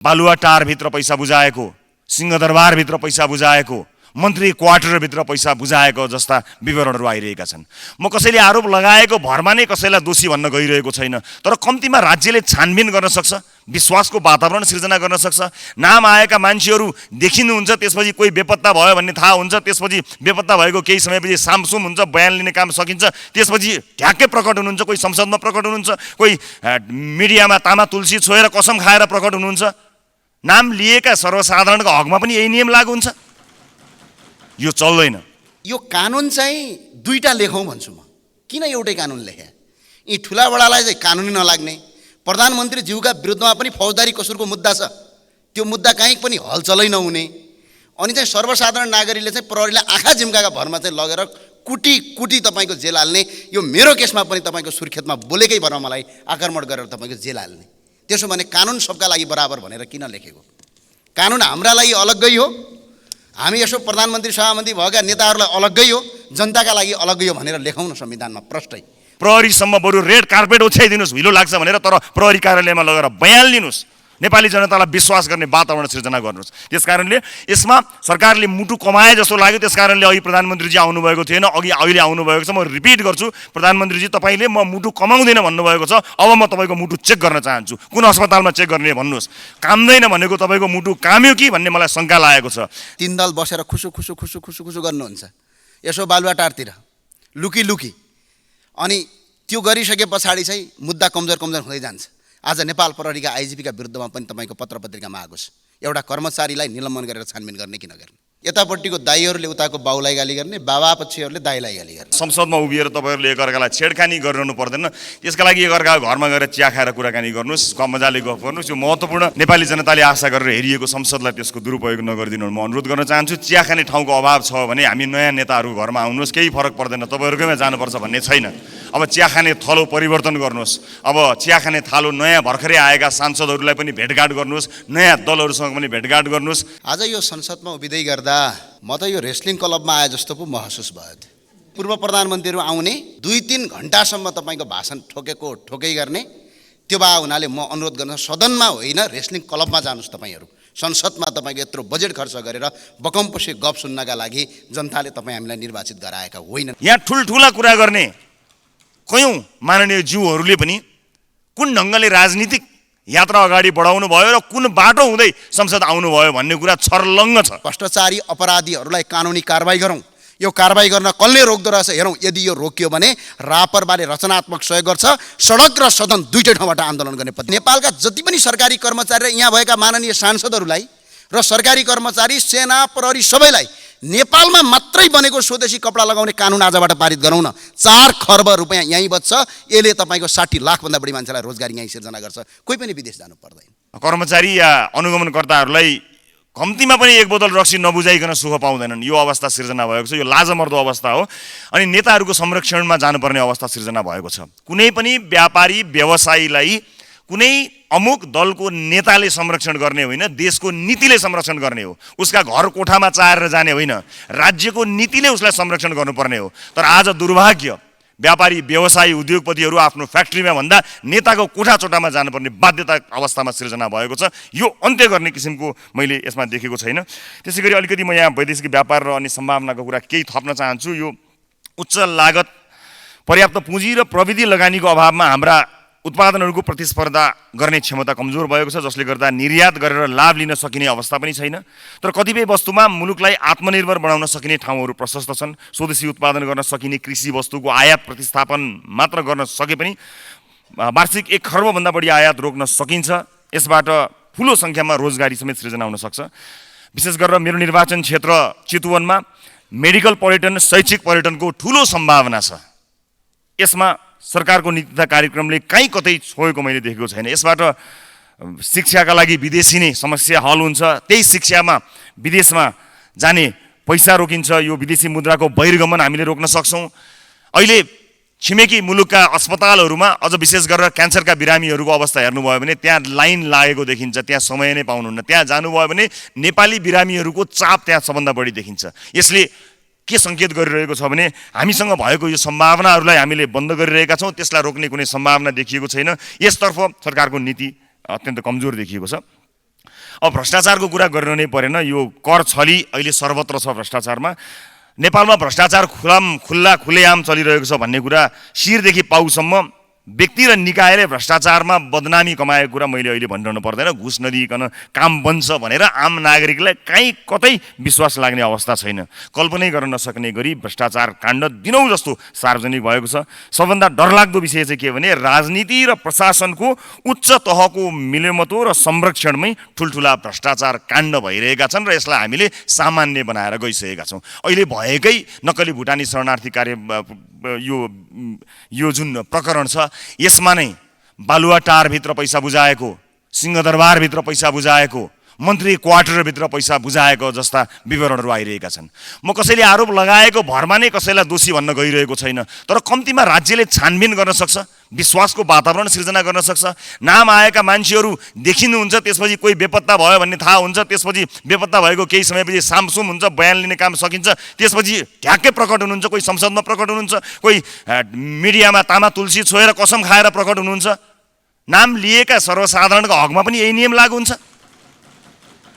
बालुवाटारभित्र पैसा बुझाएको, सिंहदरबारभित्र पैसा बुझाएको, मन्त्री क्वार्टरभित्र पैसा बुझाएको जस्ता विवरणहरू आइरहेका छन्। म कसैले आरोप लगाएको भरमा नै कसैलाई दोषी भन्न गइरहेको छैन, तर कम्तीमा राज्यले छानबिन गर्न सक्छ, विश्वासको वातावरण सिर्जना गर्न सक्छ। नाम आएका मान्छेहरू देखिनुहुन्छ, त्यसपछि कोही बेपत्ता भयो भन्ने थाहा हुन्छ, त्यसपछि बेपत्ता भएको केही समयपछि सामसुम हुन्छ, बयान लिने काम सकिन्छ, त्यसपछि ढ्याक्कै प्रकट हुनुहुन्छ, कोही संसदमा प्रकट हुनुहुन्छ, कोही मिडियामा तामा तुलसी छोएर कसम खाएर प्रकट हुनुहुन्छ। नाम लिएका सर्वसाधारणको हकमा पनि यही नियम लागू हुन्छ? यो चल्दैन। यो कानुन चाहिँ दुईटा लेखौँ भन्छु म। किन एउटै कानुन लेखे? यी ठुला बडालाई चाहिँ कानुनै नलाग्ने, प्रधानमन्त्री ज्यूका विरुद्धमा पनि फौजदारी कसुरको मुद्दा छ, त्यो मुद्दा कहीँ पनि हलचलै नहुने, अनि चाहिँ सर्वसाधारण नागरिकले चाहिँ प्रहरीलाई आँखा झिम्काका भरमा चाहिँ लगेर कुटी कुटी तपाईँको जेल हाल्ने। यो मेरो केसमा पनि तपाईँको सुर्खेतमा बोलेकै भरमा मलाई आक्रमण गरेर तपाईँको जेल हाल्ने। त्यसो भने कानुन सबका लागि बराबर भनेर किन लेखेको? कानुन हाम्रा लागि अलग्गै हो, हामी यसो प्रधानमन्त्री सभामन्त्री भएका नेताहरूलाई अलग्गै हो, जनताका लागि अलग्गै हो भनेर लेखौँ न संविधानमा प्रष्टै। प्रहरीसम्म बरु रेड कार्पेट ओछ्याइदिनुहोस्, हिलो लाग्छ भनेर, तर प्रहरी कार्यालयमा लगेर बयान लिनुहोस्, नेपाली जनतालाई विश्वास गर्ने वातावरण सिर्जना गर्नुहोस्। त्यसकारणले यसमा सरकारले मुटु कमाए जस्तो लाग्यो, त्यसकारणले अघि प्रधानमन्त्रीजी आउनुभएको थिएन, अहिले आउनुभएको छ। म रिपिट गर्छु, प्रधानमन्त्रीजी तपाईँले म मुटु कमाउँदैन भन्नुभएको छ, अब म तपाईँको मुटु चेक गर्न चाहन्छु, कुन अस्पतालमा चेक गर्ने भन्नुहोस्। काम्दैन भनेको तपाईँको मुटु काम्यो कि भन्ने मलाई शङ्का लागेको छ। तीन दल बसेर खुसु खुसु खुसु खुसु खुसु गर्नुहुन्छ यसो बालुवाटारतिर लुकी लुकी, अनि त्यो गरिसके पछाडि चाहिँ मुद्दा कमजोर कमजोर हुँदै जान्छ। आज नेपाल प्रहरीका आइजिपीका विरुद्धमा पनि तपाईँको पत्र पत्रिकामा आएको छ, एउटा कर्मचारीलाई निलम्बन गरेर छानबिन गर्ने कि नगर्ने। यतापट्टिको दाइहरूले उताको बाउलाई गाली गर्ने, बाबा पक्षहरूले दाइलाई गाली गर्ने। संसदमा उभिएर तपाईँहरूले एकअर्कालाई छेडखानी गरिरहनु पर्दैन, त्यसका लागि एकअर्काको घरमा गएर चिया खाएर कुराकानी गर्नुहोस्, मजाले गफ गर्नुहोस्। यो महत्त्वपूर्ण नेपाली जनताले आशा गरेर हेरिएको संसदलाई त्यसको दुरुपयोग नगरिदिनु म अनुरोध गर्न चाहन्छु। चिया खाने ठाउँको अभाव छ भने हामी नयाँ नेताहरू घरमा आउनुहोस्, केही फरक पर्दैन, तपाईँहरूकैमा जानुपर्छ भन्ने छैन। अब चिया खाने थलो परिवर्तन गर्नुहोस्, अब चिया खाने थालो नयाँ भर्खरै आएका सांसदहरूलाई पनि भेटघाट गर्नुहोस्, नयाँ दलहरूसँग पनि भेटघाट गर्नुहोस्। आज यो संसदमा उभिँदै गर्दा म त यो रेस्लिङ क्लबमा आए जस्तो पो महसुस भयो। पूर्व प्रधानमन्त्रीहरू आउने 2-3 घण्टासम्म तपाईँको भाषण ठोकै गर्ने, त्यो भए हुनाले म अनुरोध गर्न सदनमा होइन रेस्लिङ क्लबमा जानुहोस् तपाईँहरू। संसदमा तपाईँको यत्रो बजेट खर्च गरेर बकमपसी गफ सुन्नका लागि जनताले तपाईँ हामीलाई निर्वाचित गराएका होइनन्। यहाँ ठुल्ठुला कुरा गर्ने कयौँ माननीय ज्यूहरूले पनि कुन ढङ्गले राजनीतिक यात्रा अगाडि बढाउनु भयो र कुन बाटो हुँदै संसद आउनुभयो भन्ने कुरा छर्लङ्ग छ। भ्रष्टाचारी अपराधीहरूलाई कानुनी कारबाही गरौँ। यो कारबाही गर्न कसले रोक्दो रहेछ हेरौँ। यदि यो रोकियो भने रापरबाले रचनात्मक सहयोग गर्छ, सडक र सदन दुईटै ठाउँबाट आन्दोलन गर्ने। नेपालका जति पनि सरकारी कर्मचारी र यहाँ भएका माननीय सांसदहरूलाई र सरकारी कर्मचारी, सेना, प्रहरी सबैलाई नेपालमा मात्रै बनेको स्वदेशी कपडा लगाउने कानुन आजबाट पारित गरौँ न। 4 खर्ब रुपियाँ यहीँ बच्छ, यसले तपाईँको 60 लाखभन्दा बढी मान्छेलाई रोजगारी यहीँ सिर्जना गर्छ, कोही पनि विदेश जानु पर्दैन। कर्मचारी या अनुगमनकर्ताहरूलाई कम्तीमा पनि 1 बोतल रक्सी नबुझाइकन सुख पाउँदैनन्, यो अवस्था सिर्जना भएको छ। यो लाजमर्दो अवस्था हो, अनि नेताहरूको संरक्षणमा जानुपर्ने अवस्था सिर्जना भएको छ। कुनै पनि व्यापारी व्यवसायीलाई कुनै अमुक दलको नेताले संरक्षण गर्ने होइन, देशको नीतिले संरक्षण गर्ने हो। उसका घर कोठामा चाहेर जाने होइन, राज्यको नीतिले उसलाई संरक्षण गर्नुपर्ने हो। तर आज दुर्भाग्य, व्यापारी व्यवसायी उद्योगपतिहरू आफ्नो फ्याक्ट्रीमा भन्दा नेताको कोठाचोटामा जानुपर्ने बाध्यता अवस्थामा सिर्जना भएको छ। यो अन्त्य गर्ने किसिमको मैले यसमा देखेको छैन। त्यसै गरी अलिकति म यहाँ वैदेशिक व्यापार र अनि सम्भावनाको कुरा केही थप्न चाहन्छु। यो उच्च लागत, पर्याप्त पुँजी र प्रविधि लगानीको अभावमा हाम्रा उत्पादनहरूको प्रतिस्पर्धा गर्ने क्षमता कमजोर भएको छ, जसले गर्दा निर्यात गरेर लाभ लिन सकिने अवस्था पनि छैन। तर कतिपय वस्तुमा मुलुकलाई आत्मनिर्भर बनाउन सकिने ठाउँहरू प्रशस्त छन्। स्वदेशी उत्पादन गर्न सकिने कृषि वस्तुको आयात प्रतिस्थापन मात्र गर्न सके पनि वार्षिक 1 खर्बभन्दा बढी आयात रोक्न सकिन्छ। यसबाट ठुलो सङ्ख्यामा रोजगारी समेत सृजना हुन सक्छ। विशेष गरेर मेरो निर्वाचन क्षेत्र चितवनमा मेडिकल पर्यटन, शैक्षिक पर्यटनको ठुलो सम्भावना छ। यसमा सरकारको नीति तथा कार्यक्रमले कहीँ कतै छोएको मैले देखेको छैन। यसबाट शिक्षाका लागि विदेशी नै समस्या हल हुन्छ, त्यही शिक्षामा विदेशमा जाने पैसा रोकिन्छ। यो विदेशी मुद्राको बहिर्गमन हामीले रोक्न सक्छौँ। अहिले छिमेकी मुलुकका अस्पतालहरूमा अझ विशेष गरेर क्यान्सरका बिरामीहरूको अवस्था हेर्नुभयो भने त्यहाँ लाइन लागेको देखिन्छ, त्यहाँ समय नै पाउनुहुन्न। त्यहाँ जानुभयो भने नेपाली बिरामीहरूको चाप त्यहाँ सबभन्दा बढी देखिन्छ। यसले के सङ्केत गरिरहेको छ भने हामीसँग भएको यो सम्भावनाहरूलाई हामीले बन्द गरिरहेका छौँ, त्यसलाई रोक्ने कुनै सम्भावना देखिएको छैन। यसतर्फ सरकारको नीति अत्यन्त कमजोर देखिएको छ। अब भ्रष्टाचारको कुरा गर्नु नै परेन। यो कर छली अहिले सर्वत्र छ भ्रष्टाचारमा। नेपालमा भ्रष्टाचार खुल्लाखुल्लेआम चलिरहेको छ भन्ने कुरा शिरदेखि पाउसम्म व्यक्ति र निकायले भ्रष्टाचारमा बदनामी कमाएको कुरा मैले अहिले भनिरहनु पर्दैन। घुस नदिइकन काम बन्छ भनेर आम नागरिकलाई कहीँ कतै विश्वास लाग्ने अवस्था छैन। कल्पनै गर्न नसक्ने गरी भ्रष्टाचार काण्ड दिनौँ जस्तो सार्वजनिक भएको छ। सबभन्दा डरलाग्दो विषय चाहिँ के भने राजनीति र प्रशासनको उच्च तहको मिलेमतो र संरक्षणमै ठुल्ठुला भ्रष्टाचार काण्ड भइरहेका छन् र यसलाई हामीले सामान्य बनाएर गइसकेका छौँ। अहिले भएकै नक्कली भुटानी शरणार्थी कार्य यो जुन प्रकरण छ यसमा नै बालुवाटारभित्र पैसा बुझाएको, सिंहदरबारभित्र पैसा बुझाएको, मन्त्री क्वार्टरभित्र पैसा बुझाएको जस्ता विवरणहरू आइरहेका छन्। म कसैले आरोप लगाएको भरमा नै कसैलाई दोषी भन्न गइरहेको छैन, तर कम्तीमा राज्यले छानबिन गर्न सक्छ, विश्वासको वातावरण सिर्जना गर्न सक्छ। नाम आएका मान्छेहरू देखिनुहुन्छ, त्यसपछि कोही बेपत्ता भयो भन्ने थाहा हुन्छ, त्यसपछि बेपत्ता भएको केही समयपछि सामसुम हुन्छ, बयान लिने काम सकिन्छ, त्यसपछि ठ्याक्कै प्रकट हुनुहुन्छ, कोही संसदमा प्रकट हुनुहुन्छ, कोही मिडियामा तामा तुलसी छोएर कसम खाएर प्रकट हुनुहुन्छ। नाम लिएका सर्वसाधारणको हकमा पनि यही नियम लागू हुन्छ?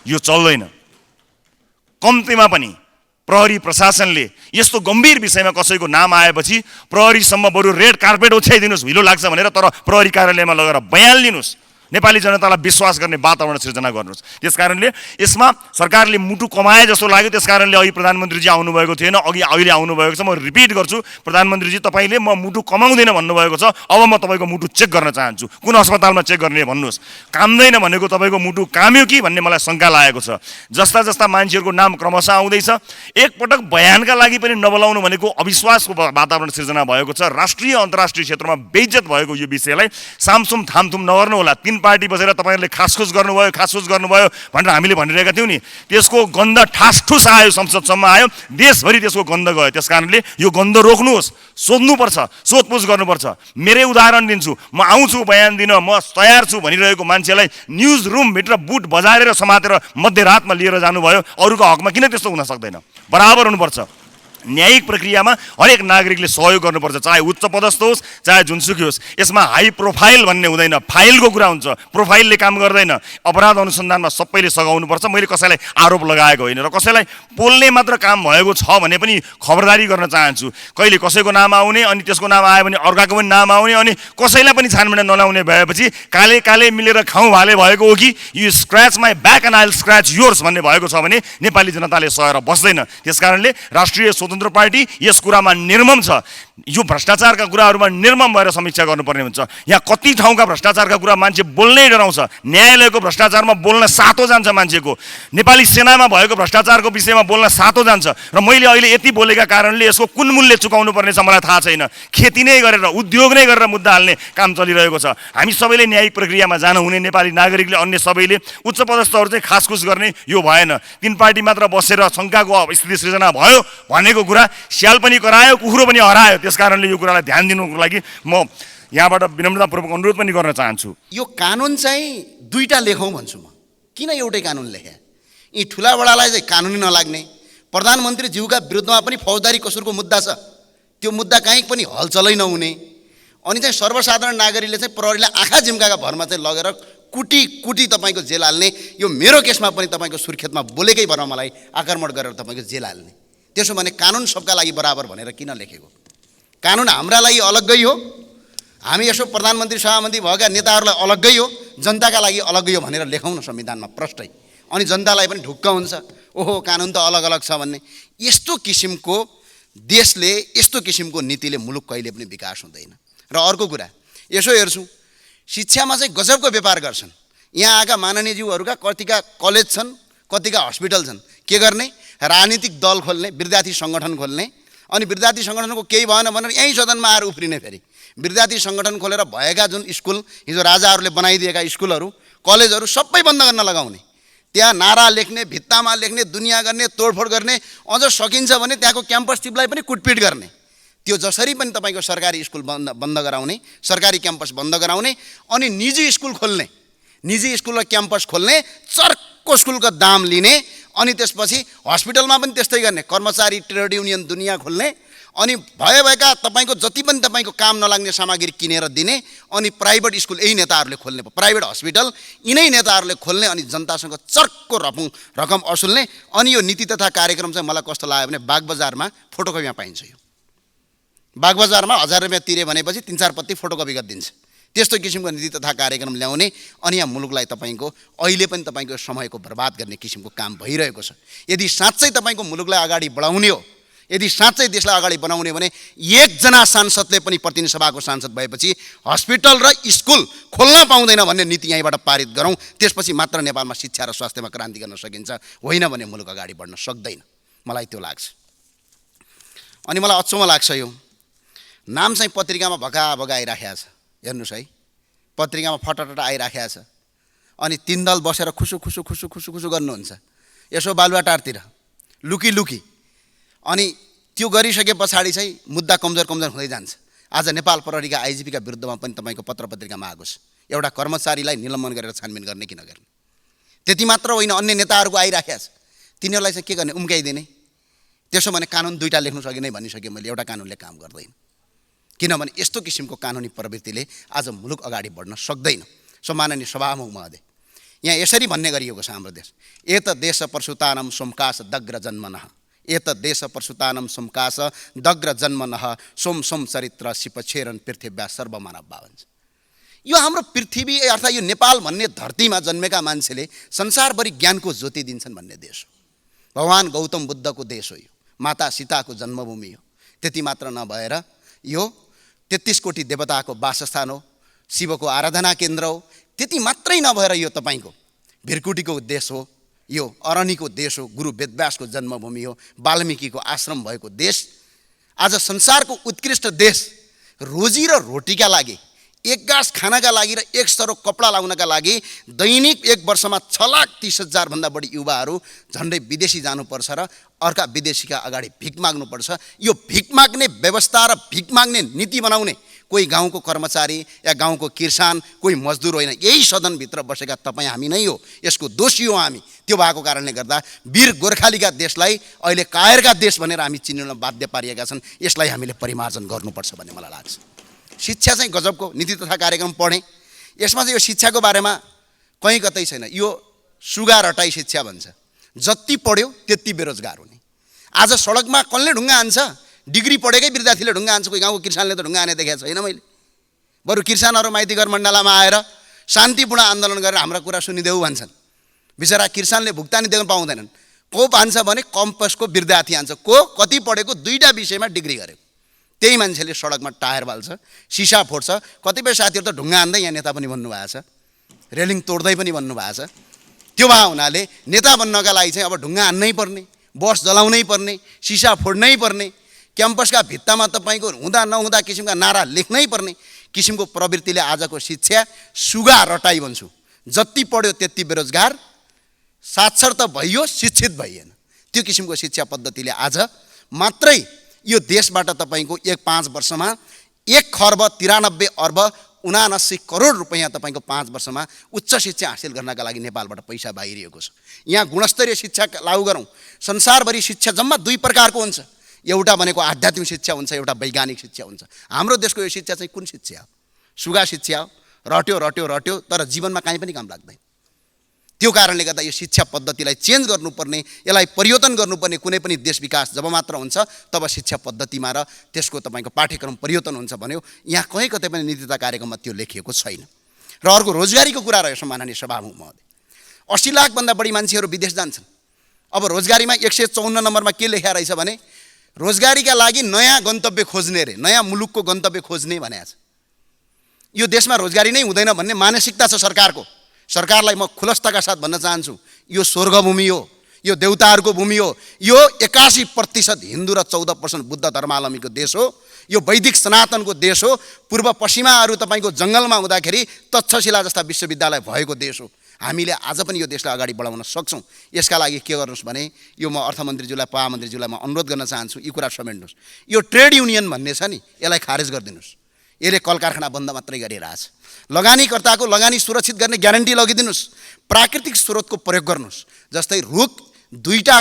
यो चल्दैन। कम्तीमा पनि प्रहरी प्रशासनले यस्तो गम्भीर विषयमा कसैको नाम आएपछि प्रहरीसम्म बरु रेड कार्पेट ओछ्याइदिनुहोस्, हिलो लाग्छ भनेर, तर प्रहरी कार्यालयमा लगेर बयान लिनुहोस्, नेपाली जनतालाई विश्वास गर्ने वातावरण सिर्जना गर्नुहोस्। त्यसकारणले यसमा सरकारले मुटु कमाए जस्तो लाग्यो। त्यसकारणले अघि प्रधानमन्त्रीजी आउनुभएको थिएन, अहिले आउनुभएको छ। म रिपिट गर्छु, प्रधानमन्त्रीजी तपाईँले म मुटु कमाउँदैन भन्नुभएको छ, अब म तपाईँको मुटु चेक गर्न चाहन्छु, कुन अस्पतालमा चेक गर्ने भन्नुहोस्। काम्दैन भनेको तपाईँको मुटु काम्यो कि भन्ने मलाई शङ्का लागेको छ। जस्ता जस्ता मान्छेहरूको नाम क्रमशः आउँदैछ, एकपटक बयानका लागि पनि नबोलाउनु भनेको अविश्वासको वातावरण सिर्जना भएको छ। राष्ट्रिय अन्तर्राष्ट्रिय क्षेत्रमा बेइज्जत भएको यो विषयलाई सामसुम थामथुम नगर्नु होला। तीन पार्टी बसेर तपाईँहरूले खासखुस गर्नुभयो भनेर हामीले भनिरहेका थियौँ नि, त्यसको गन्ध ठासठुस आयो, संसदसम्म आयो, देशभरि त्यसको गन्ध गयो। त्यसकारणले यो गन्ध रोक्नुहोस्, सोध्नुपर्छ, सोधपुछ गर्नुपर्छ। मेरै उदाहरण दिन्छु, म आउँछु बयान दिन, म तयार छु भनिरहेको मान्छेलाई न्युज रुमभित्र बुट बजारेर समातेर मध्यरातमा लिएर जानुभयो। अरूको हकमा किन त्यस्तो हुन सक्दैन? बराबर हुनुपर्छ। न्यायिक प्रक्रियामा हरेक नागरिकले सहयोग गर्नुपर्छ, चाहे उच्च पदस्थ होस् चाहे जुनसुकै होस्। यसमा हाई प्रोफाइल भन्ने हुँदैन, फाइलको कुरा हुन्छ। प्रोफाइलले काम गर्दैन। अपराध अनुसन्धानमा सबैले सघाउनुपर्छ। मैले कसैलाई आरोप लगाएको होइन र कसैलाई पोल्ने मात्र काम भएको छ भने पनि खबरदारी गर्न चाहन्छु। कहिले कसैको नाम आउने, अनि त्यसको नाम आयो भने अर्काको पनि नाम आउने, अनि कसैलाई पनि छानबिन नलाउने भएपछि काले काले मिलेर खाउँ भाले भएको हो कि you scratch my back and I will scratch yours भन्ने भएको छ भने नेपाली जनताले सहेर बस्दैन। त्यसकारणले राष्ट्रिय स्वतन्त्र पार्टी यस कुरामा निर्मम छ। यो भ्रष्टाचारका कुराहरूमा निर्मम भएर समीक्षा गर्नुपर्ने हुन्छ। यहाँ कति ठाउँका भ्रष्टाचारका कुरा मान्छे बोल्नै डराउँछ। न्यायालयको भ्रष्टाचारमा बोल्न सातो जान्छ मान्छेको, नेपाली सेनामा भएको भ्रष्टाचारको विषयमा बोल्न सातो जान्छ। र मैले अहिले यति बोलेका कारणले यसको कुन मूल्य चुकाउनु पर्ने छ मलाई थाहा छैन। खेती नै गरेर, उद्योग नै गरेर मुद्दा हाल्ने काम चलिरहेको छ। हामी सबैले न्यायिक प्रक्रियामा जानु हुने, नेपाली नागरिकले, अन्य सबैले, उच्च पदस्थहरू चाहिँ खासखुस गर्ने यो भएन। तीन पार्टी मात्र बसेर शङ्काको स्थिति सृजना भयो भनेको कुरा स्याल पनि करायो, कुखुरो पनि हरायो। त्यसकारणले यो कुरालाई ध्यान दिनुको लागि म यहाँबाट विनम्रतापूर्वक अनुरोध पनि गर्न चाहन्छु। यो कानुन चाहिँ दुईटा लेखौँ भन्छु म। किन एउटै कानुन लेखे? यी ठुला बडालाई चाहिँ कानुनी नलाग्ने, प्रधानमन्त्रीज्यूका विरुद्धमा पनि फौजदारी कसुरको मुद्दा छ, त्यो मुद्दा कहीँ पनि हलचलै नहुने, अनि चाहिँ सर्वसाधारण नागरिकले चाहिँ प्रहरीलाई आँखा झिम्काका भरमा चाहिँ लगेर कुटी कुटी तपाईँको जेल हाल्ने। यो मेरो केसमा पनि तपाईँको सुर्खेतमा बोलेकै भरमा मलाई आक्रमण गरेर तपाईँको जेल हाल्ने। त्यसो भने कानुन सबका लागि बराबर भनेर किन लेखेको? कानुन हाम्रा लागि अलग्गै हो, हामी यसो प्रधानमन्त्री सभामन्त्री भएका नेताहरूलाई अलग्गै हो, जनताका लागि अलग्गै हो भनेर लेखौँ न संविधानमा प्रष्टै। अनि जनतालाई पनि ढुक्क हुन्छ, ओहो कानुन त अलग अलग छ भन्ने। यस्तो किसिमको देशले, यस्तो किसिमको नीतिले मुलुक कहिले पनि विकास हुँदैन। र अर्को कुरा यसो हेर्छौँ, शिक्षामा चाहिँ गजबको व्यापार गर्छन्। यहाँ आएका माननीयज्यूहरूका कतिका कलेज छन्, कतिका हस्पिटल छन्। के गर्ने? राजनीतिक दल खोल्ने, विद्यार्थी सङ्गठन खोल्ने, अनि विद्यार्थी सङ्गठनको केही भएन भनेर यहीँ सदनमा आएर उफ्रिने। फेरि विद्यार्थी सङ्गठन खोलेर भएका जुन स्कुल, हिजो राजाहरूले बनाइदिएका स्कुलहरू, कलेजहरू सबै बन्द गर्न लगाउने, त्यहाँ नारा लेख्ने, भित्तामा लेख्ने, दुनियाँ गर्ने, तोडफोड गर्ने, अझ सकिन्छ भने त्यहाँको क्याम्पस टिपलाई पनि कुटपिट गर्ने। त्यो जसरी पनि तपाईँको सरकारी स्कुल बन्द गराउने, सरकारी क्याम्पस बन्द गराउने, अनि निजी स्कुल खोल्ने, निजी स्कुल र क्याम्पस खोल्ने, चर्को स्कुलको दाम लिने, अनि त्यसपछि हस्पिटलमा पनि त्यस्तै गर्ने, कर्मचारी ट्रेड युनियन दुनियाँ खोल्ने, अनि भएका तपाईँको जति पनि तपाईँको काम नलाग्ने सामग्री किनेर दिने, अनि प्राइभेट स्कुल यही नेताहरूले खोल्ने, प्राइभेट हस्पिटल यिनै नेताहरूले खोल्ने, अनि जनतासँग चर्को रकम असुल्ने। अनि यो नीति तथा कार्यक्रम चाहिँ मलाई कस्तो लाग्यो भने बागबजारमा फोटोकपीमा पाइन्छ। यो बागबजारमा 1000 रुपियाँ तिरे भनेपछि 3-4 पत्ती फोटोकपी गरिदिन्छ। त्यस्तो किसिमको नीति तथा कार्यक्रम ल्याउने, अनि यहाँ मुलुकलाई तपाईँको अहिले पनि तपाईँको समयको बर्बाद गर्ने किसिमको काम भइरहेको छ। यदि साँच्चै तपाईँको मुलुकलाई अगाडि बढाउने हो, यदि साँच्चै देशलाई अगाडि बनाउने भने एकजना सांसदले पनि प्रतिनिधि सभाको सांसद भएपछि हस्पिटल र स्कुल खोल्न पाउँदैन भन्ने नीति यहीँबाट पारित गरौँ। त्यसपछि मात्र नेपालमा शिक्षा र स्वास्थ्यमा क्रान्ति गर्न सकिन्छ, होइन भने मुलुक अगाडि बढ्न सक्दैन। मलाई त्यो लाग्छ। अनि मलाई अचम्म लाग्छ, यो नाम चाहिँ पत्रिकामा भगा आइराखेको छ। हेर्नुहोस् है, पत्रिकामा फटाफट आइराखेको छ, अनि 3 दल बसेर खुसु गर्नुहुन्छ यसो बालुवाटारतिर लुकी। अनि त्यो गरिसके पछाडि चाहिँ मुद्दा कमजोर हुँदै जान्छ। आज नेपाल प्रहरीका आइजिपीका विरुद्धमा पनि तपाईँको पत्र पत्रिकामा आएको छ, एउटा कर्मचारीलाई निलम्बन गरेर छानबिन गर्ने कि नगर्ने। त्यति मात्र होइन, अन्य नेताहरूको आइराखेको छ, तिनीहरूलाई चाहिँ के गर्ने, उम्काइदिने। त्यसो भने कानुन 2टा लेख्नु सकिने भनिसकेँ मैले, एउटा कानुनले काम गर्दैन। किनभने यस्तो किसिमको कानुनी प्रवृत्तिले आज मुलुक अगाडि बढ्न सक्दैन। सम्माननीय सभामुख महोदय, यहाँ यसरी भन्ने गरिएको छ हाम्रो देश, एत देश परशुतानम सोमकास दग्र जन्मनः, एत देश परशुतानम सोमकास दग्र जन्मनः सोम चरित्र सिपछेरन पृथ्व्या सर्वमानव भन्छ। यो हाम्रो पृथ्वी अर्थात् यो नेपाल भन्ने धरतीमा जन्मेका मान्छेले संसारभरि ज्ञानको ज्योति दिन्छन् भन्ने देश हो। भगवान गौतम बुद्धको देश हो यो, माता सीताको जन्मभूमि हो। त्यति मात्र नभएर यो 33 कोटी देवताको वासस्थान हो, शिवको आराधना केन्द्र हो। त्यति मात्रै नभएर यो तपाईँको भिरकुटीको देश हो, यो अरनीको देश हो, गुरु वेदव्यासको जन्मभूमि हो, वाल्मिकीको आश्रम भएको देश। आज संसारको उत्कृष्ट देश रोजी र रोटीका लागि, एक गाँस खानाका लागि र एक सरो कपडा लाउनका लागि दैनिक एक वर्षमा 6,30,000 भन्दा बढी युवाहरू झन्डै विदेशी जानुपर्छ र अर्का विदेशीका अगाडि भिख माग्नुपर्छ। यो भिख माग्ने व्यवस्था र भिख माग्ने नीति बनाउने कोही गाउँको कर्मचारी या गाउँको किसान, कोही मजदुर होइन, यही सदनभित्र बसेका तपाईँ हामी नै हो, यसको दोषी हो हामी। त्यो भएको कारणले गर्दा वीर गोर्खालीका देशलाई अहिले कायरका देश भनेर हामी चिन्न बाध्य पारिएका छन्। यसलाई हामीले परिमार्जन गर्नुपर्छ भन्ने मलाई लाग्छ। शिक्षा चाहिँ गजबको नीति तथा कार्यक्रम पढेँ, यसमा चाहिँ यो शिक्षाको बारेमा कहीँ कतै छैन। यो सुगा रटाई शिक्षा भन्छ, जति पढ्यो त्यति बेरोजगार हुने। आज सडकमा कसले ढुङ्गा हान्छ, डिग्री पढेकै विद्यार्थीले ढुङ्गा हान्छ, कोही गाउँको किसानले त ढुङ्गा हाने देखेको छैन मैले। बरु किसानहरू माइतीघर मण्डलामा आएर शान्तिपूर्ण आन्दोलन गरेर हाम्रा कुरा सुनिदेऊ भन्छन्। बिचरा किसानले भुक्तानी दिन पाउँदैनन्। को हान्छ भने कम्पसको विद्यार्थी हान्छ, को कति पढेको 2टा विषयमा डिग्री गर्यो, त्यही मान्छेले सडकमा टायर बाल्छ, सिसा फोड्छ। कतिपय साथीहरू त ढुङ्गा हान्दै यहाँ नेता पनि बन्नुभएको छ, रेलिङ तोड्दै पनि बन्नुभएको छ। त्यो भए हुनाले नेता बन्नका लागि चाहिँ अब ढुङ्गा हान्नै पर्ने, बस जलाउनै पर्ने, सिसा फोड्नै पर्ने, क्याम्पसका भित्तामा तपाईँको हुँदा नहुँदा किसिमका नारा लेख्नै पर्ने किसिमको प्रवृत्तिले आजको शिक्षा सुगा रटाई भन्छु। जति पढ्यो त्यति बेरोजगार, साक्षर त भइयो, शिक्षित भइएन। त्यो किसिमको शिक्षा पद्धतिले आज मात्रै यो देशबाट तपाईँको 5 वर्षमा 1,93,79,79,करोड रुपैयाँ तपाईँको 5 वर्षमा उच्च शिक्षा हासिल गर्नका लागि नेपालबाट पैसा बाहिरिएको छ। यहाँ गुणस्तरीय शिक्षा लागू गरौँ। संसारभरि शिक्षा जम्मा 2 प्रकारको हुन्छ, एउटा भनेको आध्यात्मिक शिक्षा हुन्छ, एउटा वैज्ञानिक शिक्षा हुन्छ। हाम्रो देशको यो शिक्षा चाहिँ कुन शिक्षा हो? सुगा शिक्षा हो, रट्यो तर जीवनमा कहीँ पनि काम लाग्दैन। त्यो कारणले गर्दा यो शिक्षा पद्धतिलाई चेन्ज गर्नुपर्ने, यसलाई परिवर्तन गर्नुपर्ने। कुनै पनि देश विकास जब मात्र हुन्छ तब शिक्षा पद्धतिमा र त्यसको तपाईँको पाठ्यक्रम परिवर्तन हुन्छ भन्यो। यहाँ कहीँ कतै पनि नीति तथा कार्यक्रममा त्यो लेखिएको छैन। र अर्को रोजगारीको कुरा रह्यो। सम्माननीय सभामुख महोदय, 80 लाखभन्दा बढी मान्छेहरू विदेश जान्छन्। अब रोजगारीमा 154 नम्बरमा के लेखा रहेछ भने रोजगारीका लागि नयाँ गन्तव्य खोज्ने रे, नयाँ मुलुकको गन्तव्य खोज्ने भनेको छ। यो देशमा रोजगारी नै हुँदैन भन्ने मानसिकता छ सरकारको। सरकारलाई म खुलस्तका साथ भन्न चाहन्छु, यो स्वर्गभूमि हो, यो देवताहरूको भूमि हो। यो 81% हिन्दू र 14% बुद्ध धर्मावलम्बीको देश हो। यो वैदिक सनातनको देश हो। पूर्व पश्चिमाहरू तपाईँको जङ्गलमा हुँदाखेरि तक्षशिला जस्ता विश्वविद्यालय भएको देश हो। हामीले आज पनि यो देशलाई अगाडि बढाउन सक्छौँ। यसका लागि के गर्नुहोस् भने यो म अर्थमन्त्रीज्यूलाई, प्रधानमन्त्रीज्यूलाई म अनुरोध गर्न चाहन्छु, यी कुरा समेट्नुहोस्। यो ट्रेड युनियन भन्ने छ नि, यसलाई खारेज गरिदिनुहोस्। यसले कल कारखाना बन्द मात्रै गरिरहेछ। लगानीकर्ताको लगानी सुरक्षित गर्ने ग्यारेन्टी लगिदिनुहोस्। प्राकृतिक स्रोतको प्रयोग गर्नुहोस्। जस्तै रुख 2टा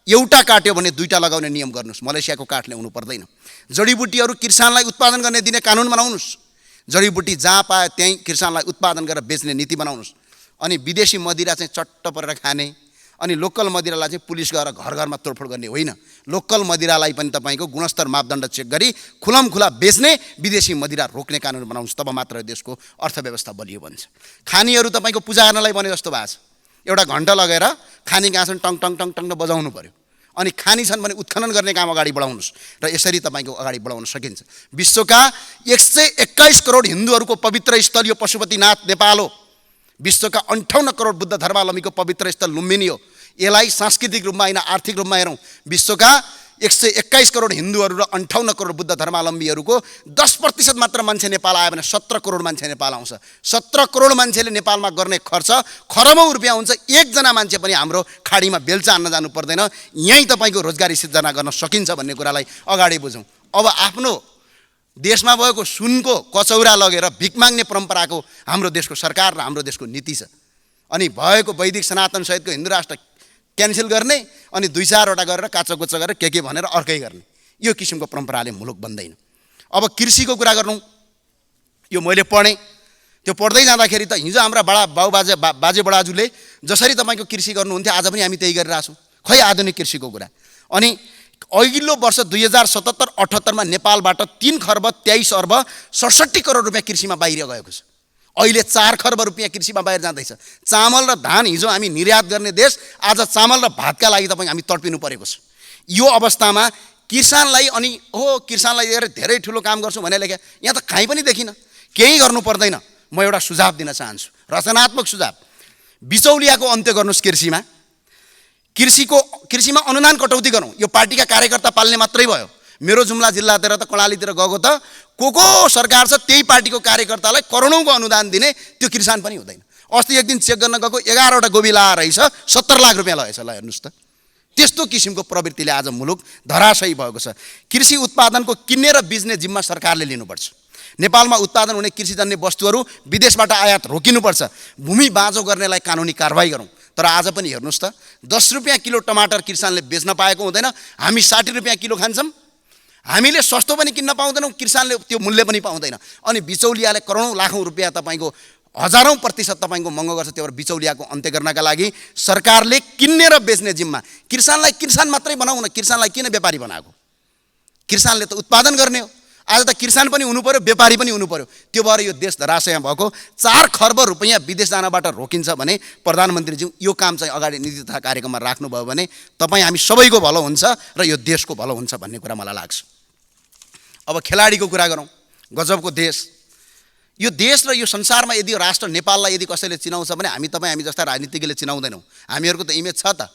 एउटा काट्यो भने दुईटा लगाउने नियम गर्नुहोस्। मलेसियाको काठ ल्याउनु पर्दैन। जडीबुटीहरू किसानलाई उत्पादन गर्ने दिने कानुन बनाउनुहोस्। जडीबुटी जहाँ पाए त्यहीँ किसानलाई उत्पादन गरेर बेच्ने नीति बनाउनुहोस्। अनि विदेशी मदिरा चाहिँ चट्ट परेर खाने, अनि लोकल मदिरालाई चाहिँ पुलिस गएर घर घरमा तोडफोड गर्ने होइन। लोकल मदिरालाई पनि तपाईँको गुणस्तर मापदण्ड चेक गरी खुलमखुला बेच्ने, विदेशी मदिरा रोक्ने कानुन बनाउनुहोस्। तब मात्र देशको अर्थव्यवस्था बलियो बन्छ। खानीहरू तपाईँको पूजा गर्नलाई बने जस्तो भएको छ। एउटा घन्टा लगेर खानी कहाँ छन् टङ टङ टङ टङ बजाउनु पर्यो। अनि खानी छन् भने उत्खनन गर्ने काम अगाडि बढाउनुहोस् र यसरी तपाईँको अगाडि बढाउन सकिन्छ। विश्वका 121 करोड हिन्दूहरूको पवित्र स्थल यो पशुपतिनाथ नेपाल हो। विश्वका 58 करोड बुद्ध धर्मावलम्बीको पवित्र स्थल लुम्बिनी हो। यसलाई सांस्कृतिक रूपमा होइन आर्थिक रूपमा हेरौँ, विश्वका 121 करोड हिन्दूहरू र 58 करोड बुद्ध धर्मावलम्बीहरूको 10% मात्र मान्छे नेपाल आयो भने 17 करोड मान्छे नेपाल आउँछ। 17 करोड मान्छेले नेपालमा गर्ने खर्च खरबौँ रुपियाँ हुन्छ। एकजना मान्छे पनि हाम्रो खाडीमा बेल्चा हान्न जानु पर्दैन। यहीँ तपाईँको रोजगारी सिर्जना गर्न सकिन्छ भन्ने कुरालाई अगाडि बुझौँ। अब आफ्नो देशमा भएको सुनको कचौरा लगेर भिख माग्ने परम्पराको हाम्रो देशको सरकार र हाम्रो देशको नीति छ। अनि भएको वैदिक सनातन सहितको हिन्दू राष्ट्र क्यान्सल गर्ने, अनि 2-4वटा गरेर काचोकुचो गरेर के भनेर अर्कै गर्ने, यो किसिमको परम्पराले मुलुक बन्दैन। अब कृषिको कुरा गरौँ। यो मैले पढेँ, त्यो पढ्दै जाँदाखेरि त हिजो हाम्रा बाजे बडाजुले जसरी तपाईँको कृषि गर्नुहुन्थ्यो आज पनि हामी त्यही गरिरहेछौँ। खै आधुनिक कृषिको कुरा। अनि अघिल्लो वर्ष 2077-78 नेपालबाट 3 खर्ब 23 अर्ब 67 करोड रुपियाँ कृषिमा बाहिर गएको छ। अहिले 4 खर्ब रुपियाँ कृषिमा बाहिर जाँदैछ। चामल र धान हिजो हामी निर्यात गर्ने देश, आज चामल र भातका लागि तपाईँ हामी तडपिनु परेको छ। यो अवस्थामा किसानलाई अनि किसानलाई लिएर धेरै ठुलो काम गर्छु भने लेख्या यहाँ त कहीँ पनि देखिनँ। केही गर्नु पर्दैन। म एउटा सुझाव दिन चाहन्छु, रचनात्मक सुझाव। बिचौलियाको अन्त्य गर्नुहोस् कृषिमा। कृषिमा अनुदान कटौती गरौँ। यो पार्टीका कार्यकर्ता पाल्ने मात्रै भयो। मेरो जुम्ला जिल्लातिर त कर्णालीतिर गएको त को सरकार छ त्यही पार्टीको कार्यकर्तालाई करोडौँको अनुदान दिने, त्यो किसान पनि हुँदैन। अस्ति एक दिन चेक गर्न गएको 11वटा गोबी लाएर रहेछ 70 लाख रुपियाँ लगेछ। ल हेर्नुहोस् त, त्यस्तो किसिमको प्रवृत्तिले आज मुलुक धराशयी भएको छ। कृषि उत्पादनको किन्ने र बेच्ने जिम्मा सरकारले लिनुपर्छ। नेपालमा उत्पादन हुने कृषिजन्य वस्तुहरू विदेशबाट आयात रोकिनुपर्छ। भूमि बाँझो गर्नेलाई कानुनी कारबाही गरौँ। तर आज पनि हेर्नुहोस् त, 10 रुपियाँ किलो टमाटर किसानले बेच्न पाएको हुँदैन। हामी 60 रुपियाँ किलो खान्छौँ। हामीले सस्तो पनि किन्न पाउँदैनौँ, किसानले त्यो मूल्य पनि पाउँदैन। अनि बिचौलियाले करोडौँ लाखौँ रुपियाँ तपाईँको हजारौँ प्रतिशत तपाईँको महँगो गर्छ। त्यो भएर बिचौलियाको अन्त्य गर्नका लागि सरकारले किन्ने र बेच्ने जिम्मा, किसानलाई किसान मात्रै बनाऊ न, किसानलाई किन व्यापारी बनाएको? किसानले त उत्पादन गर्ने हो। आज त किसान पनि हुनु पर्यो, व्यापारी पनि हुनु पर्यो। त्यो भएर यो देश धराशय भएको 4 खर्ब रुपियाँ विदेश जानबाट रोकिन्छ भने प्रधानमन्त्रीज्यू यो काम चाहिँ अगाडि नीति तथा कार्यक्रममा राख्नुभयो भने तपाईँ हामी सबैको भलो हुन्छ र यो देशको भलो हुन्छ भन्ने कुरा मलाई लाग्छ। अब खेलाडीको कुरा गरौँ। गजबको देश यो देश र यो संसारमा यदि राष्ट्र नेपाललाई यदि कसैले चिनाउँछ भने हामी जस्ता राजनीतिज्ञले चिनाउँदैनौँ। हामीहरूको त इमेज छ त,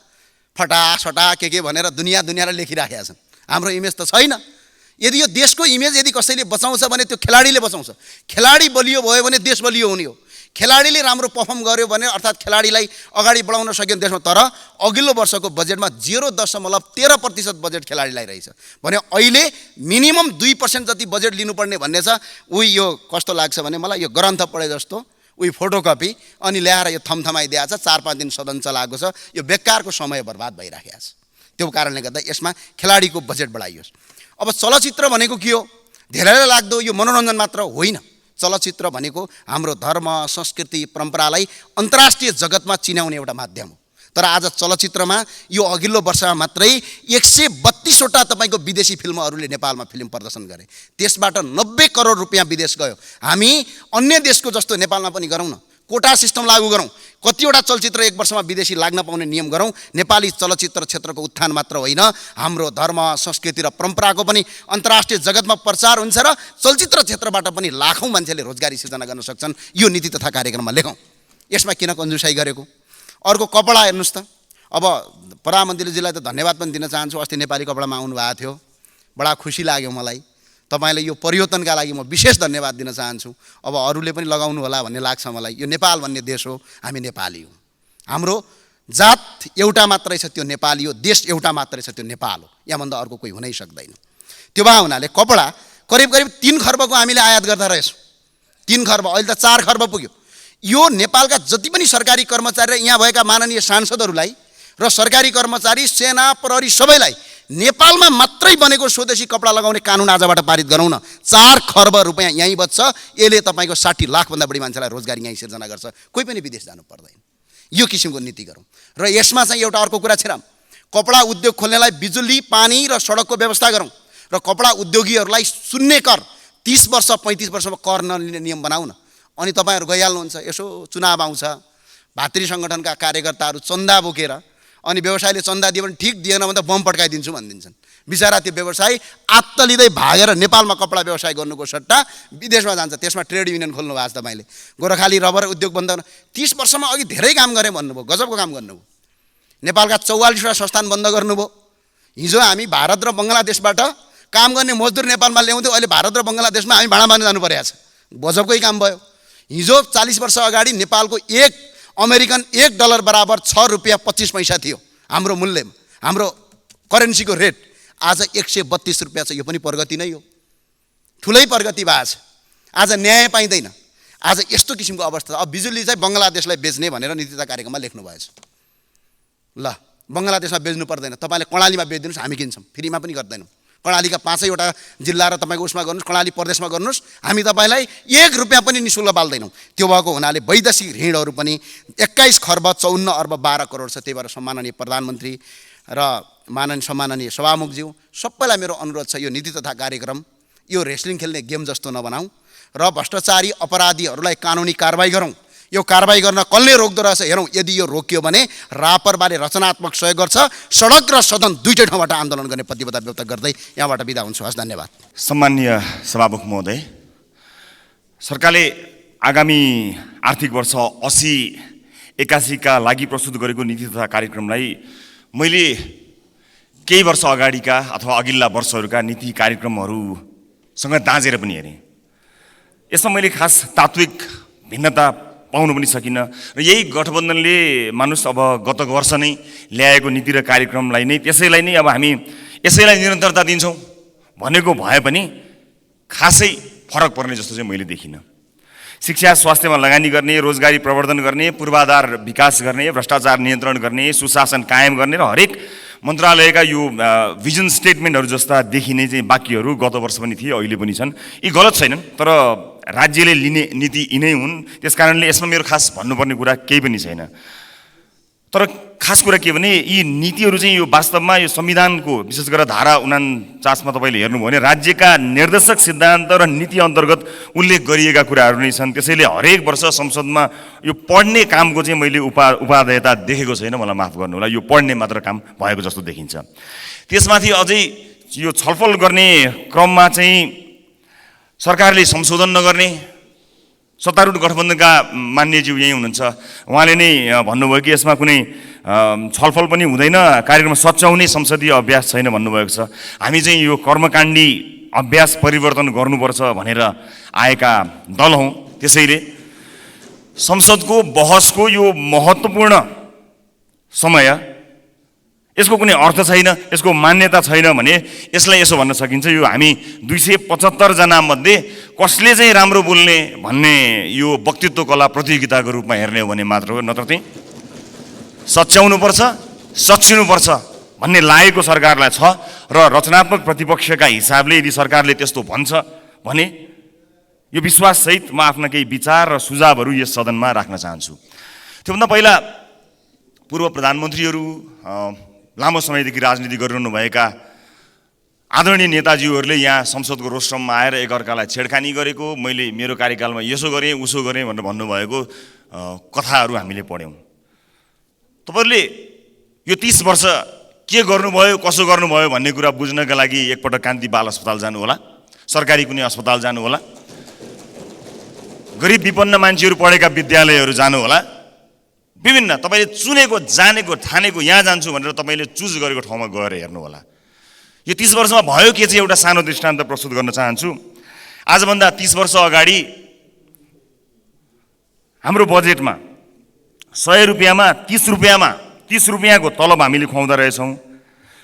फटासटा के भनेर दुनियाँले लेखिराखेका छन्। हाम्रो इमेज त छैन। यदि यो देशको इमेज यदि कसैले बचाउँछ भने त्यो खेलाडीले बचाउँछ। खेलाडी बलियो भयो भने देश बलियो हुने हो। खेलाडीले राम्रो पर्फर्म गर्यो भने अर्थात् खेलाडीलाई अगाडि बढाउन सक्यो देशमा। तर अघिल्लो वर्षको बजेटमा 0.13% बजेट खेलाडीलाई रहेछ भने अहिले मिनिमम 2% जति बजेट लिनुपर्ने भन्ने छ। यो कस्तो लाग्छ भने मलाई यो ग्रन्थ पढे जस्तो फोटोकपी अनि ल्याएर यो थमथमाइदिएको छ। 4-5 दिन सदन चलाएको छ। यो बेकारको समय बर्बाद भइराखेको छ। त्यो कारणले गर्दा यसमा खेलाडीको बजेट बढाइयोस्। अब चलचित्र भनेको के हो? धेरैलाई लाग्दो यो मनोरञ्जन मात्र होइन। चलचित्र भनेको हाम्रो धर्म संस्कृति परम्परालाई अन्तर्राष्ट्रिय जगतमा चिनाउने एउटा माध्यम हो। तर आज चलचित्रमा यो अघिल्लो वर्षमा मात्रै 132वटा तपाईँको विदेशी फिल्महरूले नेपालमा फिल्म प्रदर्शन गरे। त्यसबाट 90 करोड रुपियाँ विदेश गयो। हामी अन्य देशको जस्तो नेपालमा पनि गरौँ न, कोटा सिस्टम लागू गरौँ। कतिवटा चलचित्र एक वर्षमा विदेशी लाग्न पाउने नियम गरौँ। नेपाली चलचित्र क्षेत्रको उत्थान मात्र होइन, हाम्रो धर्म संस्कृति र परम्पराको पनि अन्तर्राष्ट्रिय जगतमा प्रचार हुन्छ र चलचित्र क्षेत्रबाट पनि लाखौँ मान्छेले रोजगारी सिर्जना गर्न सक्छन्। यो नीति तथा कार्यक्रममा लेखौँ। यसमा किन कन्जुसाइ गरेको? अर्को कपडा हेर्नुहोस् त। अब प्रधानमन्त्रीजीलाई त धन्यवाद पनि दिन चाहन्छु। अस्ति नेपाली कपडामा आउनुभएको थियो, बडा खुसी लाग्यो मलाई। तपाईले यो परिवर्तनका लागि म विशेष धन्यवाद दिन चाहन्छु। अब अरूले पनि लगाउनु होला भन्ने लाग्छ मलाई। यो नेपाल भन्ने देश हो, हामी नेपाली हौँ। हाम्रो जात एउटा मात्रै छ, त्यो नेपाली हो। देश एउटा मात्रै छ, त्यो नेपाल हो। यहाँभन्दा अर्को कोही हुनै सक्दैन। त्यो भए हुनाले कपडा करिब 3 खर्बको हामीले आयात गर्दा रहेछौँ। 3 खर्ब, अहिले त 4 खर्ब पुग्यो। यो नेपालका जति पनि सरकारी कर्मचारी र यहाँ भएका माननीय सांसदहरूलाई र सरकारी कर्मचारी, सेना, प्रहरी सबैलाई नेपालमा मात्रै बनेको स्वदेशी कपडा लगाउने कानुन आजबाट पारित गरौँ न। 4 खर्ब रुपैयाँ यहीँ बच्छ। यसले तपाईँको 60 लाखभन्दा बढी मान्छेलाई रोजगारी यहीँ सिर्जना गर्छ। कोही पनि विदेश जानु पर्दैन। यो किसिमको नीति गरौँ। र यसमा चाहिँ एउटा अर्को कुरा छिराम, कपडा उद्योग खोल्नेलाई बिजुली, पानी र सडकको व्यवस्था गरौँ र कपडा उद्योगीहरूलाई शून्य कर 30 वर्ष 35 वर्षमा कर नलिने नियम बनाऊ न। अनि तपाईँहरू गइहाल्नुहुन्छ। यसो चुनाव आउँछ, भातृ सङ्गठनका कार्यकर्ताहरू चन्दा बोकेर, अनि व्यवसायले चन्दा दियो भने ठिक, दिएन भने त बम पड्काइदिन्छु भनिदिन्छन्। बिचरा त्यो व्यवसायी आत्तलिँदै भागेर नेपालमा कपडा व्यवसाय गर्नुको सट्टा विदेशमा जान्छ। त्यसमा ट्रेड युनियन खोल्नु भएको छ तपाईँले। गोर्खाली रबर उद्योग बन्द गर्न 30 वर्षमा अघि धेरै काम गरेँ भन्नुभयो, गजबको काम गर्नुभयो। नेपालका 44वटा संस्थान बन्द गर्नुभयो। हिजो हामी भारत र बङ्गलादेशबाट काम गर्ने मजदुर नेपालमा ल्याउँथ्यौँ, अहिले भारत र बङ्गलादेशमा हामी भाँडा बाँध्न जानु परेको छ। गजबकै काम भयो। हिजो 40 वर्ष अगाडि नेपालको अमेरिकन $1 बराबर 6 रुपियाँ 25 पैसा थियो हाम्रो मूल्य, हाम्रो करेन्सीको रेट। आज 132 रुपियाँ छ। यो पनि प्रगति नै हो, ठुलै प्रगति भएको छ। आज न्याय पाइँदैन। आज यस्तो किसिमको अवस्था छ। अब बिजुली चाहिँ बङ्गलादेशलाई बेच्ने भनेर नीति तथा कार्यक्रममा लेख्नु भएछ। ल, बङ्गलादेशमा बेच्नु पर्दैन, तपाईँले कर्णालीमा बेचिदिनुहोस्, हामी किन्छौँ, फ्रीमा पनि गर्दैनौँ। कर्णालीका 5वटा जिल्ला र तपाईँको उसमा गर्नुहोस्, कर्णाली प्रदेशमा गर्नुहोस्, हामी तपाईँलाई 1 रुपियाँ पनि निःशुल्क बाल्दैनौँ। त्यो भएको हुनाले वैदेशिक ऋणहरू पनि 21 खर्ब 54 अर्ब 12 करोड छ। त्यही भएर सम्माननीय प्रधानमन्त्री र सम्माननीय सभामुखज्यू सबैलाई मेरो अनुरोध छ, यो नीति तथा कार्यक्रम यो रेस्लिङ खेल्ने गेम जस्तो नबनाऊ र भ्रष्टाचारी अपराधीहरूलाई कानुनी कारबाही गरौँ। यो कारबाही गर्न कसले रोक्दो रहेछ हेरौँ। यदि यो रोकियो भने रापरबारे रचनात्मक सहयोग गर्छ। सडक र सदन दुईटै ठाउँबाट आन्दोलन गर्ने प्रतिबद्धता व्यक्त गर्दै यहाँबाट बिदा हुन्छु। हस्, धन्यवाद। सम्माननीय सभामुख महोदय, सरकारले आगामी आर्थिक वर्ष 80-81 का लागि प्रस्तुत गरेको नीति तथा कार्यक्रमलाई मैले केही वर्ष अगाडिका अथवा अघिल्ला वर्षहरूका नीति कार्यक्रमहरूसँग दाँजेर पनि हेरेँ। यसमा मैले खास तात्विक भिन्नता पाउनु पनि सकिनँ र यही गठबन्धनले मानुस अब गत वर्ष नै ल्याएको नीति र कार्यक्रमलाई नै त्यसैलाई नै अब हामी यसैलाई निरन्तरता दिन्छौँ भनेको भए पनि खासै फरक पर्ने जस्तो चाहिँ मैले देखिनँ। शिक्षा स्वास्थ्यमा लगानी गर्ने, रोजगारी प्रवर्धन गर्ने, पूर्वाधार विकास गर्ने, भ्रष्टाचार नियन्त्रण गर्ने, सुशासन कायम गर्ने र हरेक मन्त्रालयका यो भिजन स्टेटमेन्टहरू जस्ता देखिने चाहिँ वाक्यहरू गत वर्ष पनि थिए, अहिले पनि छन्। यी गलत छैनन्, तर राज्यले लिने नीति यिनै हुन्। त्यस कारणले यसमा मेरो खास भन्नुपर्ने कुरा केही पनि छैन। तर खास कुरा के भने यी नीतिहरू चाहिँ यो वास्तवमा यो संविधानको विशेष गरेर धारा 49 मा तपाईँले हेर्नुभयो भने राज्यका निर्देशक सिद्धान्त र नीति अन्तर्गत उल्लेख गरिएका कुराहरू नै छन्। त्यसैले हरेक वर्ष संसदमा यो पढ्ने कामको चाहिँ मैले उपादेयता देखेको छैन। मलाई माफ गर्नुहोला, यो पढ्ने मात्र काम भएको जस्तो देखिन्छ। त्यसमाथि अझै यो छलफल गर्ने क्रममा चाहिँ सरकारले संशोधन नगर्ने, सत्तारूढ गठबन्धनका मान्यज्यू यहीँ हुनुहुन्छ, उहाँले नै भन्नुभयो कि यसमा कुनै छलफल पनि हुँदैन, कार्यक्रम सच्याउने संसदीय अभ्यास छैन भन्नुभएको छ। हामी चाहिँ यो कर्मकाण्डी अभ्यास परिवर्तन गर्नुपर्छ भनेर आएका दल हौँ। त्यसैले संसदको बहसको यो महत्त्वपूर्ण समय, यसको कुनै अर्थ छैन, यसको मान्यता छैन भने यसलाई यसो भन्न सकिन्छ, यो हामी 275 जना मध्ये कसले चाहिँ राम्रो बोल्ने भन्ने यो वक्तृत्व कला प्रतियोगिताको रूपमा हेर्ने हो भने मात्र हो। नत्र चाहिँ सच्याउनुपर्छ, सचिनुपर्छ भन्ने लागेको सरकारलाई छ र रचनात्मक प्रतिपक्षका हिसाबले यदि सरकारले त्यस्तो भन्छ भने यो विश्वाससहित म आफ्ना केही विचार र सुझावहरू यस सदनमा राख्न चाहन्छु। त्योभन्दा पहिला पूर्व प्रधानमन्त्रीहरू, लामो समयदेखि राजनीति गरिरहनुभएका आदरणीय नेताजीहरूले यहाँ संसदको रोस्ट्रममा आएर एकअर्कालाई छेडखानी गरेको, मैले मेरो कार्यकालमा यसो गरेँ उसो गरेँ भनेर भन्नुभएको कथाहरू हामीले पढ्यौँ। तपाईँहरूले यो 30 वर्ष के गर्नुभयो, कसो गर्नुभयो भन्ने कुरा बुझ्नका लागि एकपटक कान्ति बाल अस्पताल जानुहोला, सरकारी कुनै अस्पताल जानुहोला, गरिब विपन्न मान्छेहरू पढेका विद्यालयहरू जानुहोला, विभिन्न तपाईँले चुनेको, जानेको, ठानेको यहाँ जान्छु भनेर तपाईँले चुज गरेको ठाउँमा गएर हेर्नुहोला। यो 30 वर्षमा भयो के चाहिँ एउटा सानो दृष्टान्त प्रस्तुत गर्न चाहन्छु। आजभन्दा 30 वर्ष अगाडि हाम्रो बजेटमा 100 रुपियाँमा 30 रुपियाँको तलब हामीले खुवाउँदा रहेछौँ,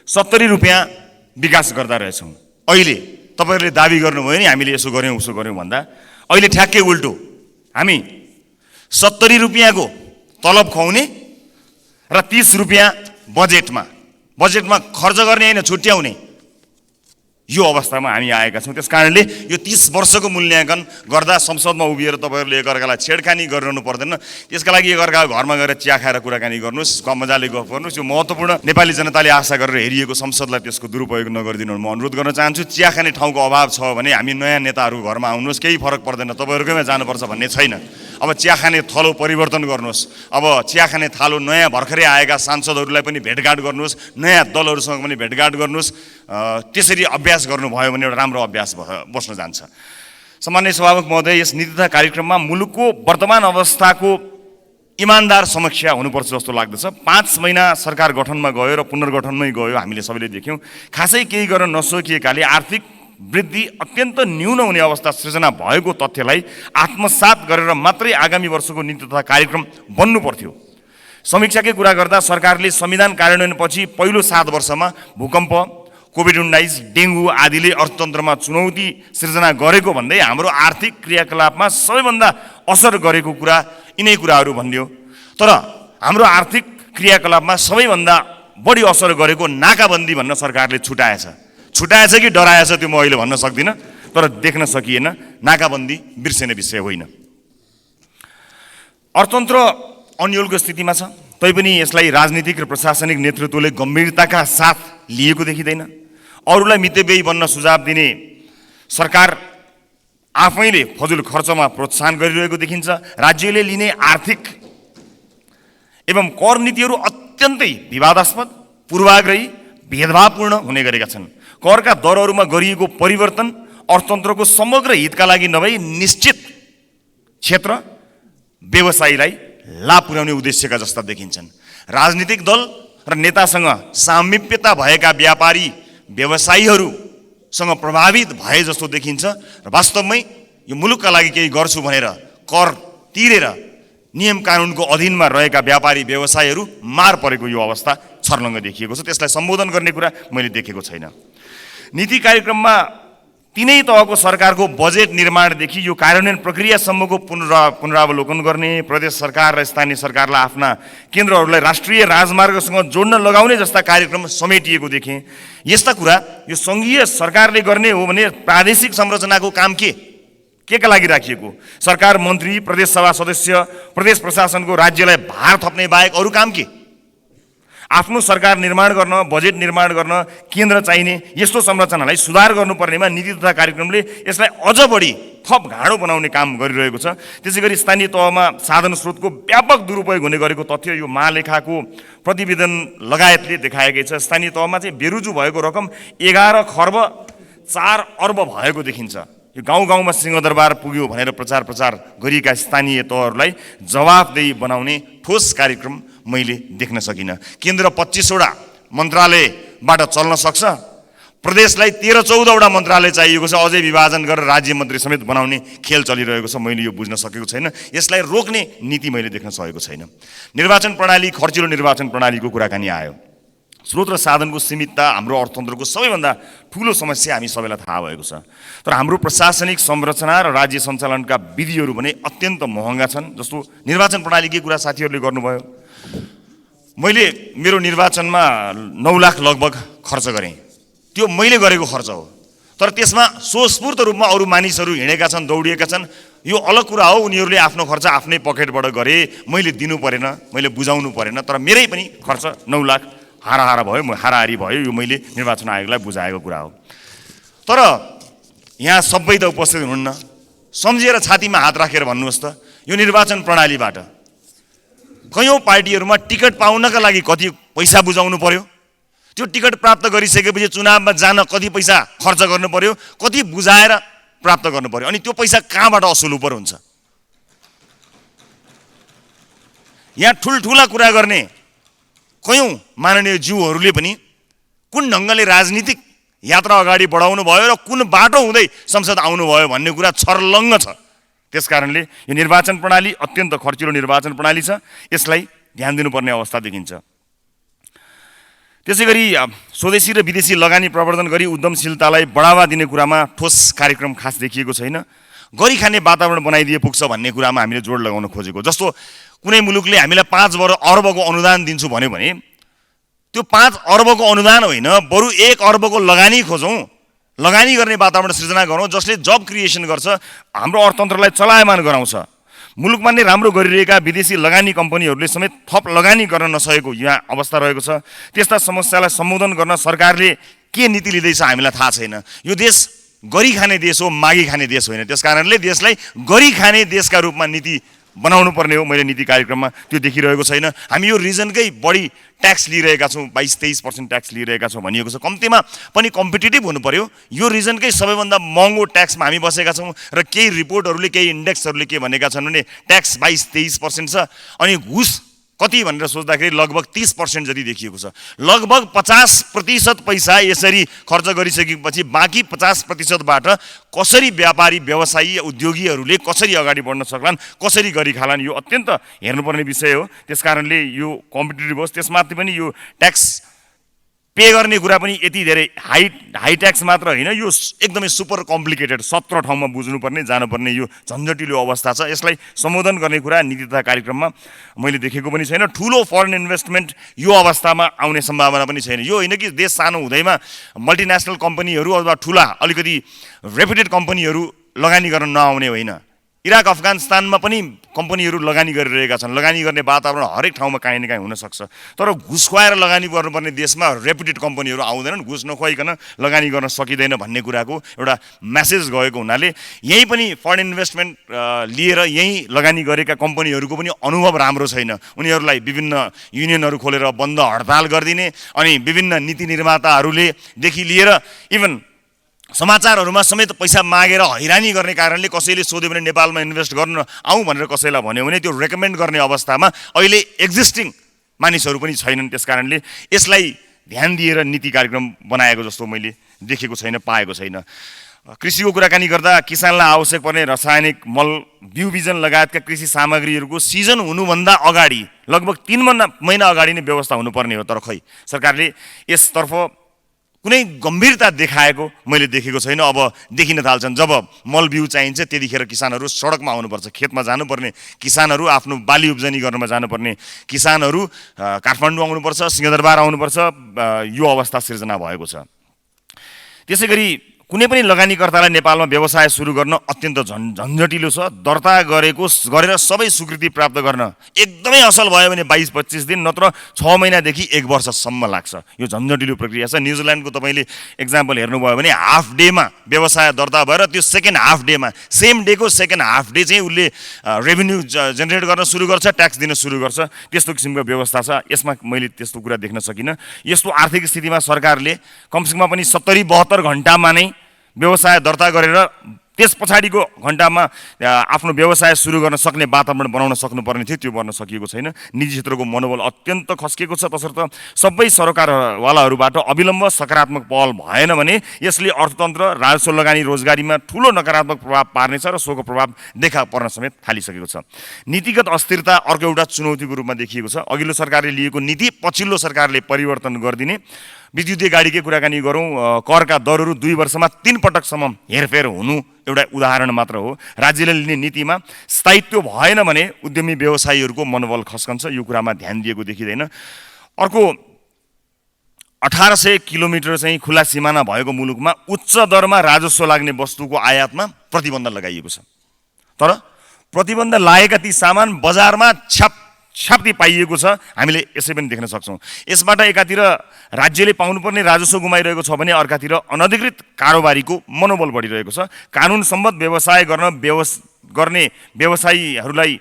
70 रुपियाँ विकास गर्दा रहेछौँ। अहिले तपाईँहरूले दाबी गर्नुभयो नि हामीले यसो गऱ्यौँ उसो गऱ्यौँ भन्दा, अहिले ठ्याक्कै उल्टो, हामी 70 रुपियाँको तलब खुवाउने र 30 रुपियाँ बजेटमा खर्च गर्ने होइन, छुट्याउने यो अवस्थामा हामी आएका छौँ। त्यस कारणले यो 30 वर्षको मूल्याङ्कन गर्दा संसदमा उभिएर तपाईँहरूले एकअर्कालाई छेडखानी गरिरहनु पर्दैन। त्यसका लागि एकअर्काको घरमा गएर चिया खाएर कुराकानी गर्नुहोस्, मजाले गफ गर्नुहोस्। यो महत्त्वपूर्ण नेपाली जनताले आशा गरेर हेरिएको संसदलाई त्यसको दुरुपयोग नगरिदिनु म अनुरोध गर्न चाहन्छु। चिया खाने ठाउँको अभाव छ भने हामी नयाँ नेताहरूको घरमा आउनुहोस्, केही फरक पर्दैन, तपाईँहरूकैमा जानुपर्छ भन्ने छैन। अब चिया खाने थलो परिवर्तन गर्नुहोस्, अब चिया खाने थालो नयाँ भर्खरै आएका सांसदहरूलाई पनि भेटघाट गर्नुहोस्, नयाँ दलहरूसँग पनि भेटघाट गर्नुहोस्। त्यसरी अभ्यास गर्नुभयो भने एउटा राम्रो अभ्यास बस्न जान्छ। सामान्य सभामुख महोदय, यस नीति तथा कार्यक्रममा मुलुकको वर्तमान अवस्थाको इमान्दार समीक्षा हुनुपर्छ जस्तो लाग्दछ। 5 महिना सरकार गठनमा गयो र पुनर्गठनमै गयो, हामीले सबैले देख्यौँ। खासै केही गर्न नसकिएकाले आर्थिक वृद्धि अत्यन्त न्यून हुने अवस्था सृजना भएको तथ्यलाई आत्मसात गरेर मात्रै आगामी वर्षको नीति तथा कार्यक्रम बन्नु पर्थ्यो। समीक्षाकै कुरा गर्दा सरकारले संविधान कार्यान्वयनपछि पहिलो 7 वर्षमा भूकम्प, कोभिड-19, डेङ्गु आदिले अर्थतन्त्रमा चुनौती सृजना गरेको भन्दै हाम्रो आर्थिक क्रियाकलापमा सबैभन्दा असर गरेको कुरा यिनै कुराहरू भनियो। तर हाम्रो आर्थिक क्रियाकलापमा सबैभन्दा बढी असर गरेको नाकाबन्दी भन्न सरकारले छुटाएछ कि डराएछ त्यो म अहिले भन्न सक्दिनँ, तर देख्न सकिएन। नाकाबन्दी बिर्सिने विषय होइन। अर्थतन्त्र अन्यलको स्थितिमा छ, तैपनि यसलाई राजनीतिक र प्रशासनिक नेतृत्वले गम्भीरताका साथ लिएको देखिँदैन। अरूलाई मितव्ययी बन्न सुझाव दिने सरकार आफैले फजुल खर्चमा प्रोत्साहन गरिरहेको देखिन्छ। राज्यले लिने आर्थिक एवं कर नीतिहरू अत्यन्तै विवादास्पद, पूर्वाग्रही, भेदभावपूर्ण हुने गरेका छन्। करका दरहरूमा गरिएको परिवर्तन अर्थतन्त्रको समग्र हितका लागि नभई निश्चित क्षेत्र व्यवसायीलाई लाभ पुर्याउने उद्देश्यका जस्ता देखिन्छन्। राजनीतिक दल र नेतासँग सामिप्यता भएका व्यापारी व्यवसायीहरूसँग प्रभावित भए जस्तो देखिन्छ र वास्तवमै यो मुलुकका लागि केही गर्छु भनेर कर तिरेर नियम कानुनको अधीनमा रहेका व्यापारी व्यवसायीहरू मार परेको यो अवस्था छर्लङ्ग देखिएको छ। त्यसलाई सम्बोधन गर्ने कुरा मैले देखेको छैन। नीति कार्यक्रममा तीनै तहको सरकारको बजेट निर्माणदेखि यो कार्यान्वयन प्रक्रियासम्मको पुनरावलोकन गर्ने, प्रदेश सरकार र स्थानीय सरकारलाई आफ्ना केन्द्रहरूलाई राष्ट्रिय राजमार्गसँग जोड्न लगाउने जस्ता कार्यक्रम समेटिएको देखेँ। यस्ता कुरा यो सङ्घीय सरकारले गर्ने हो भने प्रादेशिक संरचनाको काम केका लागि राखिएको? सरकार मन्त्री, प्रदेश सभा सदस्य, प्रदेश प्रशासनको राज्यलाई भार थप्ने बाहेक अरू काम के? आफ्नो सरकार निर्माण गर्न, बजेट निर्माण गर्न केन्द्र चाहिने यस्तो संरचनालाई सुधार गर्नुपर्नेमा नीति तथा कार्यक्रमले यसलाई अझ बढी थप घाँडो बनाउने काम गरिरहेको छ। त्यसै गरी स्थानीय तहमा साधन स्रोतको व्यापक दुरुपयोग हुने गरेको तथ्य यो महालेखाको प्रतिवेदन लगायतले देखाएकै छ। स्थानीय तहमा चाहिँ बेरुजु भएको रकम 11 खर्ब 4 अर्ब भएको देखिन्छ। यो गाउँ गाउँमा सिंहदरबार पुग्यो भनेर प्रचार गरिएका स्थानीय तहहरूलाई जवाफदेही बनाउने ठोस कार्यक्रम मैले देख्न सकिनँ। केन्द्र 25वटा मन्त्रालयबाट चल्न सक्छ, प्रदेशलाई 13-14वटा मन्त्रालय चाहिएको छ, अझै विभाजन गरेर राज्य मन्त्री समेत बनाउने खेल चलिरहेको छ। मैले यो बुझ्न सकेको छैन। यसलाई रोक्ने नीति मैले देख्न सकेको छैन। निर्वाचन प्रणाली, खर्चिलो निर्वाचन प्रणालीको कुराकानी आयो। स्रोत र साधनको सीमितता हाम्रो अर्थतन्त्रको सबैभन्दा ठुलो समस्या हामी सबैलाई थाहा भएको छ। तर हाम्रो प्रशासनिक संरचना र राज्य सञ्चालनका विधिहरू भने अत्यन्त महँगा छन्। जस्तो निर्वाचन प्रणालीकै कुरा साथीहरूले गर्नुभयो। मैले मेरो निर्वाचनमा 9 लाख लगभग खर्च गरेँ। त्यो मैले गरेको खर्च हो, तर त्यसमा स्वस्फूर्त रूपमा अरू मानिसहरू हिँडेका छन्, दौडिएका छन्, यो अलग कुरा हो। उनीहरूले आफ्नो खर्च आफ्नै पकेटबाट गरे, मैले दिनु परेन, मैले बुझाउनु परेन। तर मेरै पनि खर्च 9 लाख हाराहारी भयो। यो मैले निर्वाचन आयोगलाई बुझाएको कुरा हो। तर यहाँ सबै त उपस्थित हुनुहुन्न। सम्झिएर छातीमा हात राखेर भन्नुहोस् त, यो निर्वाचन प्रणालीबाट कयौँ पार्टीहरूमा टिकट पाउनका लागि कति पैसा बुझाउनु पर्यो? त्यो टिकट प्राप्त गरिसकेपछि चुनावमा जान कति पैसा खर्च गर्नु पर्यो? कति बुझाएर प्राप्त गर्नु पर्यो? अनि त्यो पैसा कहाँबाट असुल उपर हुन्छ? यहाँ ठुल्ठुला कुरा गर्ने कयौँ माननीय ज्यूहरूले पनि कुन ढङ्गले राजनीतिक यात्रा अगाडि बढाउनु भयो र कुन बाटो हुँदै संसद आउनुभयो भन्ने कुरा छर्लङ्ग छ। त्यसकारणले यो निर्वाचन प्रणाली अत्यन्त खर्चिलो निर्वाचन प्रणाली छ। यसलाई ध्यान दिनुपर्ने अवस्था देखिन्छ। त्यसै गरी स्वदेशी र विदेशी लगानी प्रवर्धन गरी उद्यमशीलतालाई बढावा दिने कुरामा ठोस कार्यक्रम खास देखिएको छैन। गरी खाने वातावरण बनाइदिए पुग्छ भन्ने कुरामा हामीले जोड लगाउन खोजेको। जस्तो कुनै मुलुकले हामीलाई 5 अर्बको अनुदान दिन्छु भन्यो भने त्यो 5 अर्बको अनुदान होइन, बरु 1 अर्बको लगानी खोजौँ, लगानी गर्ने वातावरण सृजना गरौँ जसले जब क्रिएसन गर्छ, हाम्रो अर्थतन्त्रलाई चलायमान गराउँछ। मुलुकमा नै राम्रो गरिरहेका विदेशी लगानी कम्पनीहरूले समेत थप लगानी गर्न नसकेको यहाँ अवस्था रहेको छ। त्यस्ता समस्यालाई सम्बोधन गर्न सरकारले के नीति लिँदैछ हामीलाई थाहा छैन। यो देश गरी खाने देश हो, मागी खाने देश होइन। त्यसकारणले देशलाई गरी खाने देशका रूपमा नीति बनाउनु पर्ने हो। मैले नीति कार्यक्रममा त्यो देखिरहेको छैन। हामी यो रिजनकै बढी ट्याक्स लिइरहेका छौँ, 22-23% ट्याक्स लिइरहेका छौँ भनिएको छ। कम्तीमा पनि कम्पिटिटिभ हुनु पर्यो। यो रिजनकै सबैभन्दा महँगो ट्याक्समा हामी बसेका छौँ र केही रिपोर्टहरूले, केही इन्डेक्सहरूले के भनेका छन् भने ट्याक्स 22-23% छ, अनि घुस कति भनेर सोच्दाखेरि लगभग 30% जति देखिएको छ। लगभग 50% पैसा यसरी खर्च गरिसकेपछि बाँकी 50%बाट कसरी व्यापारी, व्यवसायी, उद्योगीहरूले कसरी अगाडि बढ्न सक्लान्, कसरी गरी खालान्, यो अत्यन्त हेर्नुपर्ने विषय हो। त्यसकारणले यो कम्पिटिटिभ होस्, त्यसमाथि पनि यो ट्याक्स पे गर्ने कुरा पनि यति धेरै हाई ट्याक्स मात्र होइन, यो एकदमै सुपर कम्प्लिकेटेड 17 ठाउँमा बुझ्नुपर्ने, जानुपर्ने यो झन्झटिलो अवस्था छ। यसलाई सम्बोधन गर्ने कुरा नीति तथा कार्यक्रममा मैले देखेको पनि छैन। ठुलो फरेन इन्भेस्टमेन्ट यो अवस्थामा आउने सम्भावना पनि छैन। यो होइन कि देश सानो हुँदैमा मल्टिनेसनल कम्पनीहरू अथवा ठुला अलिकति रेपुटेड कम्पनीहरू लगानी गर्न नआउने होइन। इराक, अफगानिस्तानमा पनि कम्पनीहरू लगानी गरिरहेका छन्। लगानी गर्ने वातावरण हरेक ठाउँमा काहीँ न काहीँ हुनसक्छ। तर घुस खुवाएर लगानी गर्नुपर्ने देशमा रेपुटेड कम्पनीहरू आउँदैनन्, घुस नखुवाइकन लगानी गर्न सकिँदैन भन्ने कुराको एउटा मेसेज गएको हुनाले यहीँ पनि फरेन इन्भेस्टमेन्ट लिएर यहीँ लगानी गरेका कम्पनीहरूको पनि अनुभव राम्रो छैन। उनीहरूलाई विभिन्न युनियनहरू खोलेर बन्द हडताल गरिदिने, अनि विभिन्न नीति निर्माताहरूलेदेखि लिएर इभन समाचारहरूमा समेत पैसा मागेर हैरानी गर्ने कारणले कसैले सोध्यो भने नेपालमा इन्भेस्ट गर्न आउँ भनेर कसैलाई भन्यो भने त्यो रेकमेन्ड गर्ने अवस्थामा अहिले एक्जिस्टिङ मानिसहरू पनि छैनन्। त्यसकारणले यसलाई ध्यान दिएर नीति कार्यक्रम बनाएको जस्तो मैले देखेको छैन, पाएको छैन। कृषिको कुराकानी गर्दा किसानलाई आवश्यक पर्ने रासायनिक मल, बिउ बिजन लगायतका कृषि सामग्रीहरूको सिजन हुनुभन्दा अगाडि लगभग 3 महिना अगाडि नै व्यवस्था हुनुपर्ने हो। तर खै सरकारले यसतर्फ कुनै गम्भीरता देखाएको मैले देखेको छैन। अब देखिन थाल्छन् जब मल बिउ चाहिन्छ त्यतिखेर किसानहरू सडकमा आउनुपर्छ। खेतमा जानुपर्ने किसानहरू, आफ्नो बाली उब्जनी गर्नमा जानुपर्ने किसानहरू काठमाडौँ आउनुपर्छ, सिंहदरबार आउनुपर्छ। यो अवस्था सिर्जना भएको छ। त्यसै गरी कुनै पनि लगानीकर्तालाई नेपालमा व्यवसाय सुरु गर्न अत्यन्त झन्झटिलो छ। दर्ता गरेर सबै स्वीकृति प्राप्त गर्न एकदमै असल भयो भने 22-25 दिन, नत्र 6 महिनादेखि 1 वर्षसम्म लाग्छ। यो झन्झटिलो प्रक्रिया छ। न्युजिल्यान्डको तपाईँले एक्जाम्पल हेर्नुभयो भने हाफ डेमा व्यवसाय दर्ता भएर त्यो सेकेन्ड हाफ डेमा, सेम डेको सेकेन्ड हाफ डे चाहिँ उसले रेभेन्यू जेनेरेट गर्न सुरु गर्छ, ट्याक्स दिन सुरु गर्छ। त्यस्तो किसिमको व्यवस्था छ। यसमा मैले त्यस्तो कुरा देख्न सकिनँ। यस्तो आर्थिक स्थितिमा सरकारले कमसेकम पनि 70-72 घन्टामा नै व्यवसाय दर्ता गरेर त्यस पछाडिको घन्टामा आफ्नो व्यवसाय सुरु गर्न सक्ने वातावरण बनाउन सक्नुपर्ने थियो। त्यो बन्न सकिएको छैन। निजी क्षेत्रको मनोबल अत्यन्त खस्किएको छ। तसर्थ सबै सरकारवालाहरूबाट अविलम्ब सकारात्मक पहल भएन भने यसले अर्थतन्त्र, राजस्व लगानी, रोजगारीमा ठुलो नकारात्मक प्रभाव पार्नेछ र सोको प्रभाव देखा पर्न समेत थालिसकेको छ। नीतिगत अस्थिरता अर्को एउटा चुनौतीको रूपमा देखिएको छ। अघिल्लो सरकारले लिएको नीति पछिल्लो सरकारले परिवर्तन गरिदिने। विद्युतीय गाडीकै कुराकानी गरौँ, करका दरहरू 2 वर्षमा 3 पटकसम्म हेरफेर हुनु एउटा उदाहरण मात्र हो। राज्यले लिने नीतिमा स्थायित्व भएन भने उद्यमी व्यवसायीहरूको मनोबल खस्कन्छ। यो कुरामा ध्यान दिएको देखिँदैन। अर्को 1800 किलोमिटर चाहिँ खुला सिमाना भएको मुलुकमा उच्च दरमा राजस्व लाग्ने वस्तुको आयातमा प्रतिबन्ध लगाइएको छ। तर प्रतिबन्ध लागेका ती सामान बजारमा छाप्ती पाइएको छ। हामीले यसै पनि देख्न सक्छौँ। यसबाट एकातिर राज्यले पाउनुपर्ने राजस्व गुमाइरहेको छ भने अर्कातिर अनधिकृत कारोबारीको मनोबल बढिरहेको छ। कानुन सम्बद्ध व्यवसाय गर्ने व्यवसायीहरूलाई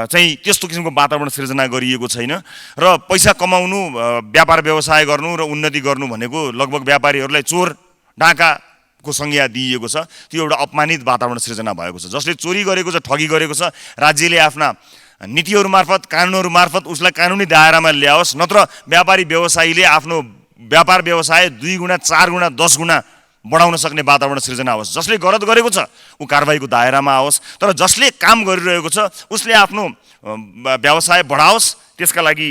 चाहिँ त्यस्तो किसिमको वातावरण सिर्जना गरिएको छैन र पैसा कमाउनु, व्यापार व्यवसाय गर्नु र उन्नति गर्नु भनेको लगभग व्यापारीहरूलाई चोर डाकाको संज्ञा दिइएको छ। त्यो एउटा अपमानित वातावरण सिर्जना भएको छ। जसले चोरी गरेको छ, ठगी गरेको छ, राज्यले आफ्ना नीतिहरू मार्फत, कानुनहरू मार्फत उसलाई कानुनी दायरामा ल्याओस्, नत्र व्यापारी व्यवसायीले आफ्नो व्यापार व्यवसाय 2 गुणा, 4 गुणा, 10 गुणा बढाउन सक्ने वातावरण सिर्जना होस्। जसले गलत गरेको छ ऊ कारबाहीको दायरामा आओस्, तर जसले काम गरिरहेको छ उसले आफ्नो व्यवसाय बढाओस्। त्यसका लागि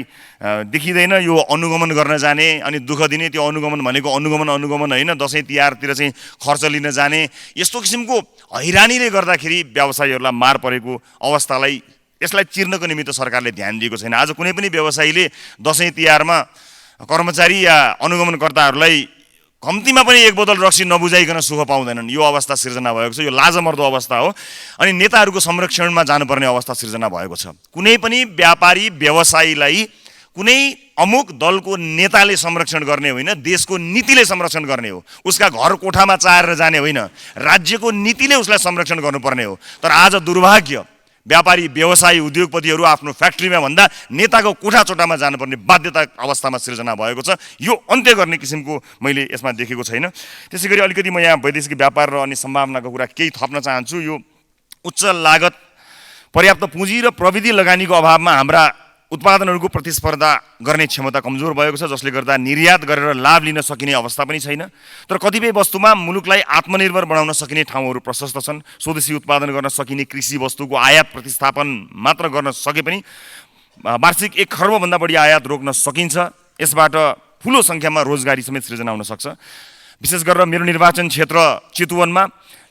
देखिँदैन यो अनुगमन गर्न जाने अनि दुःख दिने। त्यो अनुगमन भनेको अनुगमन होइन, दसैँ तिहारतिर चाहिँ खर्च लिन जाने। यस्तो किसिमको हैरानीले गर्दाखेरि व्यवसायीहरूलाई मार परेको अवस्थालाई, यसलाई चिर्नको निमित्त सरकारले ध्यान दिएको छैन। आज कुनै पनि व्यवसायीले दसैँ तिहारमा कर्मचारी या अनुगमनकर्ताहरूलाई कम्तीमा पनि एक बोतल रक्सी नबुझाइकन सुख पाउँदैनन्। यो अवस्था सिर्जना भएको छ। यो लाजमर्दो अवस्था हो। अनि नेताहरूको संरक्षणमा जानुपर्ने अवस्था सिर्जना भएको छ। कुनै पनि व्यापारी व्यवसायीलाई कुनै अमुक दलको नेताले संरक्षण गर्ने होइन, देशको नीतिले संरक्षण गर्ने हो। उसका घर कोठामा चाहेर जाने होइन, राज्यको नीतिले उसलाई संरक्षण गर्नुपर्ने हो। तर आज दुर्भाग्य, व्यापारी व्यवसायी उद्योगपतिहरू आफ्नो फ्याक्ट्रीमा भन्दा नेताको कोठाचोटामा जानुपर्ने बाध्यता अवस्थामा सिर्जना भएको छ। यो अन्त्य गर्ने किसिमको मैले यसमा देखेको छैन। त्यसै गरी अलिकति म यहाँ वैदेशिक व्यापार र अनि सम्भावनाको कुरा केही थप्न चाहन्छु। यो उच्च लागत, पर्याप्त पुँजी र प्रविधि लगानीको अभावमा हाम्रा उत्पादनहरूको प्रतिस्पर्धा गर्ने क्षमता कमजोर भएको छ, जसले गर्दा निर्यात गरेर लाभ लिन सकिने अवस्था पनि छैन। तर कतिपय वस्तुमा मुलुकलाई आत्मनिर्भर बनाउन सकिने ठाउँहरू प्रशस्त छन्। स्वदेशी उत्पादन गर्न सकिने कृषि वस्तुको आयात प्रतिस्थापन मात्र गर्न सके पनि वार्षिक 1 खर्बभन्दा बढी आयात रोक्न सकिन्छ। यसबाट ठुलो सङ्ख्यामा रोजगारी समेत सृजना हुन सक्छ। विशेष गरेर मेरो निर्वाचन क्षेत्र चितवनमा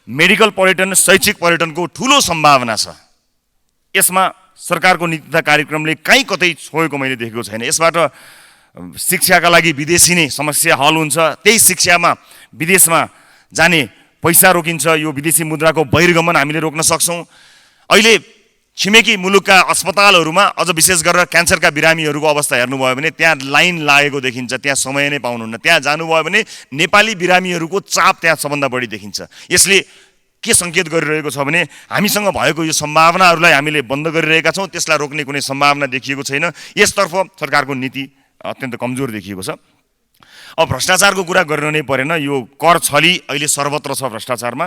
मेडिकल पर्यटन, शैक्षिक पर्यटनको ठुलो सम्भावना छ। यसमा सरकारको नीति तथा कार्यक्रमले कहीँ कतै छोएको मैले देखेको छैन। यसबाट शिक्षाका लागि विदेशी नै समस्या हल हुन्छ। त्यही शिक्षामा विदेशमा जाने पैसा रोकिन्छ। यो विदेशी मुद्राको बहिर्गमन हामीले रोक्न सक्छौँ। अहिले छिमेकी मुलुकका अस्पतालहरूमा अझ विशेष गरेर क्यान्सरका बिरामीहरूको अवस्था हेर्नुभयो भने त्यहाँ लाइन लागेको देखिन्छ, त्यहाँ समय नै पाउनुहुन्न। त्यहाँ जानुभयो भने नेपाली बिरामीहरूको चाप त्यहाँ सबभन्दा बढी देखिन्छ। यसले के सङ्केत गरिरहेको छ भने हामीसँग भएको यो सम्भावनाहरूलाई हामीले बन्द गरिरहेका छौँ। त्यसलाई रोक्ने कुनै सम्भावना देखिएको छैन। यसतर्फ सरकारको नीति अत्यन्त कमजोर देखिएको छ। अब भ्रष्टाचारको कुरा गर्न नै परेन। यो कर छली अहिले सर्वत्र छ। भ्रष्टाचारमा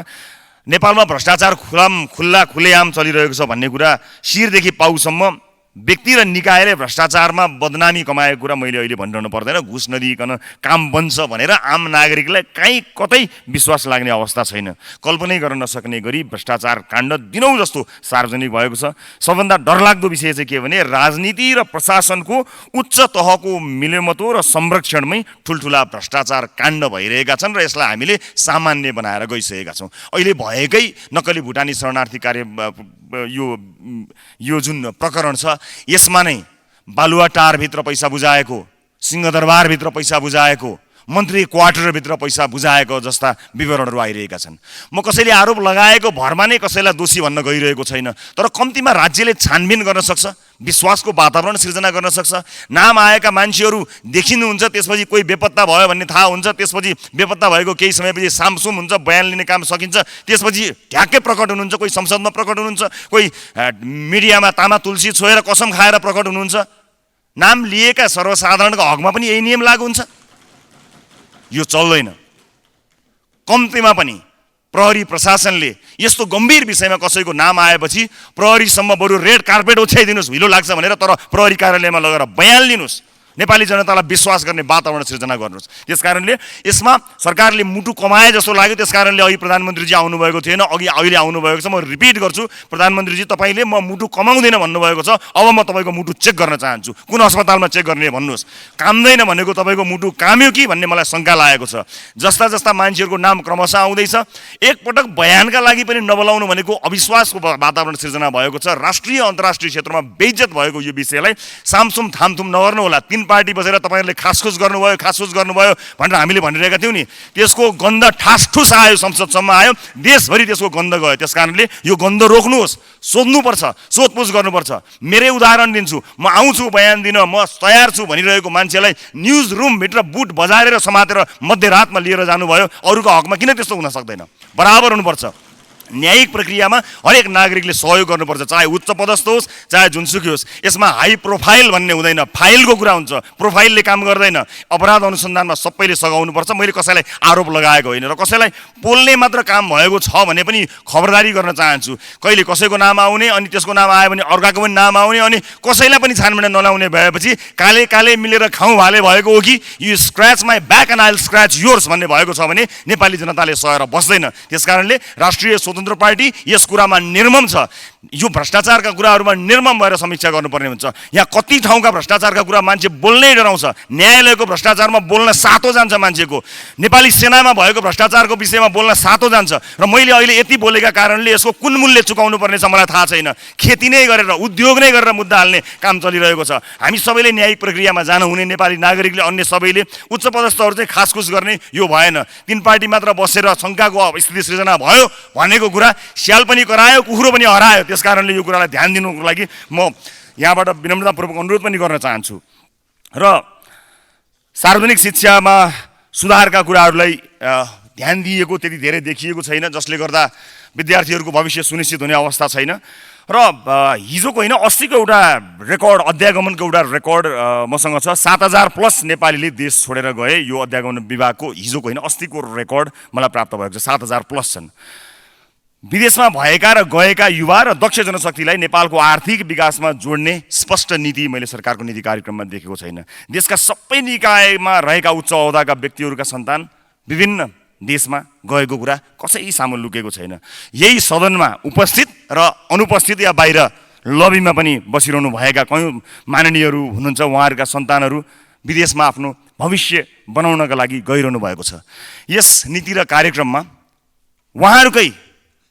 नेपालमा भ्रष्टाचार खुलेआम चलिरहेको छ भन्ने कुरा शिरदेखि पाउसम्म व्यक्ति र निकायले भ्रष्टाचारमा बदनामी कमाएको कुरा मैले अहिले भनिरहनु पर्दैन। घुस नदिइकन काम बन्छ भनेर आम नागरिकलाई कहीँ कतै विश्वास लाग्ने अवस्था छैन। कल्पनै गर्न नसक्ने गरी भ्रष्टाचार काण्ड दिनौँ जस्तो सार्वजनिक भएको छ। सबभन्दा डरलाग्दो विषय चाहिँ के भने राजनीति र प्रशासनको उच्च तहको मिलेमतो र संरक्षणमै ठुल्ठुला भ्रष्टाचार काण्ड भइरहेका छन् र यसलाई हामीले सामान्य बनाएर गइसकेका छौँ। अहिले भएकै नक्कली भुटानी शरणार्थी कार्य यो जुन प्रकरण छ, यसमा नै बालुवाटारभित्र पैसा बुझाएको, सिंहदरबारभित्र पैसा बुझाएको, मन्त्री क्वार्टरभित्र पैसा बुझाएको जस्ता विवरणहरू आइरहेका छन्। म कसैले आरोप लगाएको भरमा नै कसैलाई दोषी भन्न गइरहेको छैन। तर कम्तीमा राज्यले छानबिन गर्न सक्छ, विश्वासको वातावरण सिर्जना गर्न सक्छ। नाम आएका मान्छेहरू देखिनुहुन्छ, त्यसपछि कोही बेपत्ता भयो भन्ने थाहा हुन्छ, त्यसपछि बेपत्ता भएको केही समयपछि सामसुम हुन्छ, बयान लिने काम सकिन्छ, त्यसपछि ठ्याक्कै प्रकट हुनुहुन्छ, कोही संसदमा प्रकट हुनुहुन्छ, कोही मिडियामा तामा तुलसी छोएर कसम खाएर प्रकट हुनुहुन्छ। नाम लिएका सर्वसाधारणको हकमा पनि यही नियम लागू हुन्छ। यो चल्दैन। कम्तीमा पनि प्रहरी प्रशासनले यस्तो गम्भीर विषयमा कसैको नाम आएपछि प्रहरीसम्म बरु रेड कार्पेट ओछ्याइदिनुहोस्, हिलो लाग्छ भनेर, तर प्रहरी कार्यालयमा लगेर बयान लिनुहोस्। नेपाली जनतालाई विश्वास गर्ने वातावरण सिर्जना गर्नुहोस्। त्यसकारणले यसमा सरकारले मुटु कमाए जस्तो लाग्यो। त्यसकारणले अघि प्रधानमन्त्रीजी आउनुभएको थिएन, अहिले आउनुभएको छ। म रिपिट गर्छु, प्रधानमन्त्रीजी तपाईँले म मुटु कमाउँदैन भन्नुभएको छ। अब म तपाईँको मुटु चेक गर्न चाहन्छु। कुन अस्पतालमा चेक गर्ने भन्नुहोस्। काम्दैन भनेको तपाईँको मुटु काम्यो कि भन्ने मलाई शङ्का लागेको छ। जस्ता जस्ता मान्छेहरूको नाम क्रमशः आउँदैछ। एकपटक बयानका लागि पनि नबोलाउनु भनेको अविश्वासको वातावरण सिर्जना भएको छ। राष्ट्रिय अन्तर्राष्ट्रिय क्षेत्रमा बेइज्जत भएको यो विषयलाई सामसुम थामथुम नगर्नु होला। 3 पार्टी बसेर तपाईँहरूले खासखुस गर्नुभयो भनेर हामीले भनिरहेका थियौँ नि, त्यसको गन्ध ठासठुस आयो, संसदसम्म आयो, देशभरि त्यसको गन्ध गयो। त्यसकारणले यो गन्ध रोक्नुहोस्, सोध्नुपर्छ, सोधपुछ गर्नुपर्छ। मेरै उदाहरण दिन्छु, म आउँछु बयान दिन, म तयार छु भनिरहेको मान्छेलाई न्युज रुमभित्र बुट बजारेर समातेर मध्यरातमा लिएर जानुभयो। अरूको हकमा किन त्यस्तो हुन सक्दैन? बराबर हुनुपर्छ। न्यायिक प्रक्रियामा हरेक नागरिकले सहयोग गर्नुपर्छ, चाहे उच्च पदस्थ होस् चाहे जुनसुकै होस्। यसमा हाई प्रोफाइल भन्ने हुँदैन, फाइलको कुरा हुन्छ। प्रोफाइलले काम गर्दैन। अपराध अनुसन्धानमा सबैले सघाउनुपर्छ। मैले कसैलाई आरोप लगाएको होइन र कसैलाई पोल्ने मात्र काम भएको छ भने पनि खबरदारी गर्न चाहन्छु। कहिले कसैको नाम आउने, अनि त्यसको नाम आयो भने अर्काको पनि नाम आउने, अनि कसैलाई पनि छानबिन नलाउने भएपछि काले काले मिलेर खाउँ भाले भएको हो कि you scratch my back and I will scratch yours भन्ने भएको छ भने नेपाली जनताले सहेर बस्दैन। त्यसकारणले राष्ट्रिय स्वतन्त्र पार्टी यस कुरामा निर्मम छ। यो भ्रष्टाचारका कुराहरूमा निर्मम भएर समीक्षा गर्नुपर्ने हुन्छ। यहाँ कति ठाउँका भ्रष्टाचारका कुरा मान्छे बोल्नै डराउँछ। न्यायालयको भ्रष्टाचारमा बोल्न सातो जान्छ मान्छेको। नेपाली सेनामा भएको भ्रष्टाचारको विषयमा बोल्न सातो जान्छ। र मैले अहिले यति बोलेका कारणले यसको कुन मूल्य चुकाउनु पर्ने छ मलाई थाहा छैन। खेती नै गरेर, उद्योग नै गरेर मुद्दा हाल्ने काम चलिरहेको छ। हामी सबैले न्यायिक प्रक्रियामा जानु हुने, नेपाली नागरिकले, अन्य सबैले, उच्च पदस्थहरू चाहिँ खासखुस गर्ने, यो भएन। तीन पार्टी मात्र बसेर शङ्काको स्थिति सृजना भयो भनेको कुरा स्याल पनि करायो, कुखुरो पनि हरायो। त्यस कारणले यो कुरालाई ध्यान दिनुको लागि म यहाँबाट विनम्रतापूर्वक अनुरोध पनि गर्न चाहन्छु। र सार्वजनिक शिक्षामा सुधारका कुराहरूलाई ध्यान दिएको त्यति धेरै देखिएको छैन, जसले गर्दा विद्यार्थीहरूको भविष्य सुनिश्चित हुने अवस्था छैन। र हिजोको होइन, अस्तिको एउटा रेकर्ड, अध्यागमनको एउटा रेकर्ड मसँग छ। 7,000+ नेपालीले देश छोडेर गए। यो अध्यागमन विभागको हिजोको होइन, अस्तिको रेकर्ड मलाई प्राप्त भएको छ। 7,000+ छन्। विदेशमा भएका र गएका युवा र दक्ष जनशक्तिलाई नेपालको आर्थिक विकासमा जोड्ने स्पष्ट नीति मैले सरकारको नीति कार्यक्रममा देखेको छैन। देशका सबै निकायमा रहेका उच्च ओहदाका व्यक्तिहरूका सन्तान विभिन्न देशमा गएको कुरा कसै सामु लुकेको छैन। यही सदनमा उपस्थित र अनुपस्थित या बाहिर लबीमा पनि बसिरहनु भएका कयौँ माननीयहरू हुनुहुन्छ। उहाँहरूका सन्तानहरू विदेशमा आफ्नो भविष्य बनाउनका लागि गइरहनु भएको छ। यस नीति र कार्यक्रममा उहाँहरूकै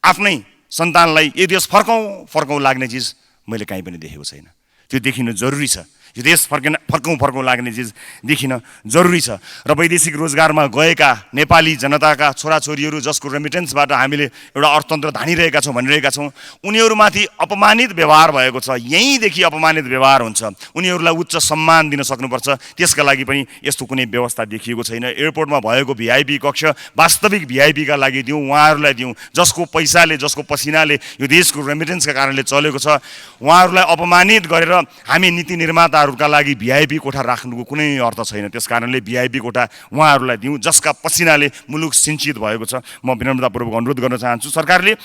आफ्नै सन्तानलाई यो देश फर्कौँ लाग्ने चिज मैले कहीँ पनि देखेको छैन। त्यो देखिनु जरुरी छ। यो देश फर्कौँ लाग्ने चिज देखिन जरुरी छ। र वैदेशिक रोजगारमा गएका नेपाली जनताका छोराछोरीहरू जसको रेमिटेन्सबाट हामीले एउटा अर्थतन्त्र धानिरहेका छौँ भनिरहेका छौँ, उनीहरूमाथि अपमानित व्यवहार भएको छ। यहीँदेखि अपमानित व्यवहार हुन्छ। उनीहरूलाई उच्च सम्मान दिन सक्नुपर्छ। त्यसका लागि पनि यस्तो कुनै व्यवस्था देखिएको छैन। एयरपोर्टमा भएको VIP कक्ष वास्तविक VIPका लागि दिउँ, उहाँहरूलाई दिउँ, जसको पैसाले, जसको पसिनाले यो देशको रेमिटेन्सका कारणले चलेको छ। उहाँहरूलाई अपमानित गरेर हामी नीति निर्माता का लागि VIP कोठा राख्नुको कुनै अर्थ छैन। त्यस कारणले VIP कोठा उहाँहरूलाई दिउँ जसका पसिनाले मुलुक सिञ्चित भएको छ। म विनम्रतापूर्वक अनुरोध गर्न चाहन्छु, सरकारले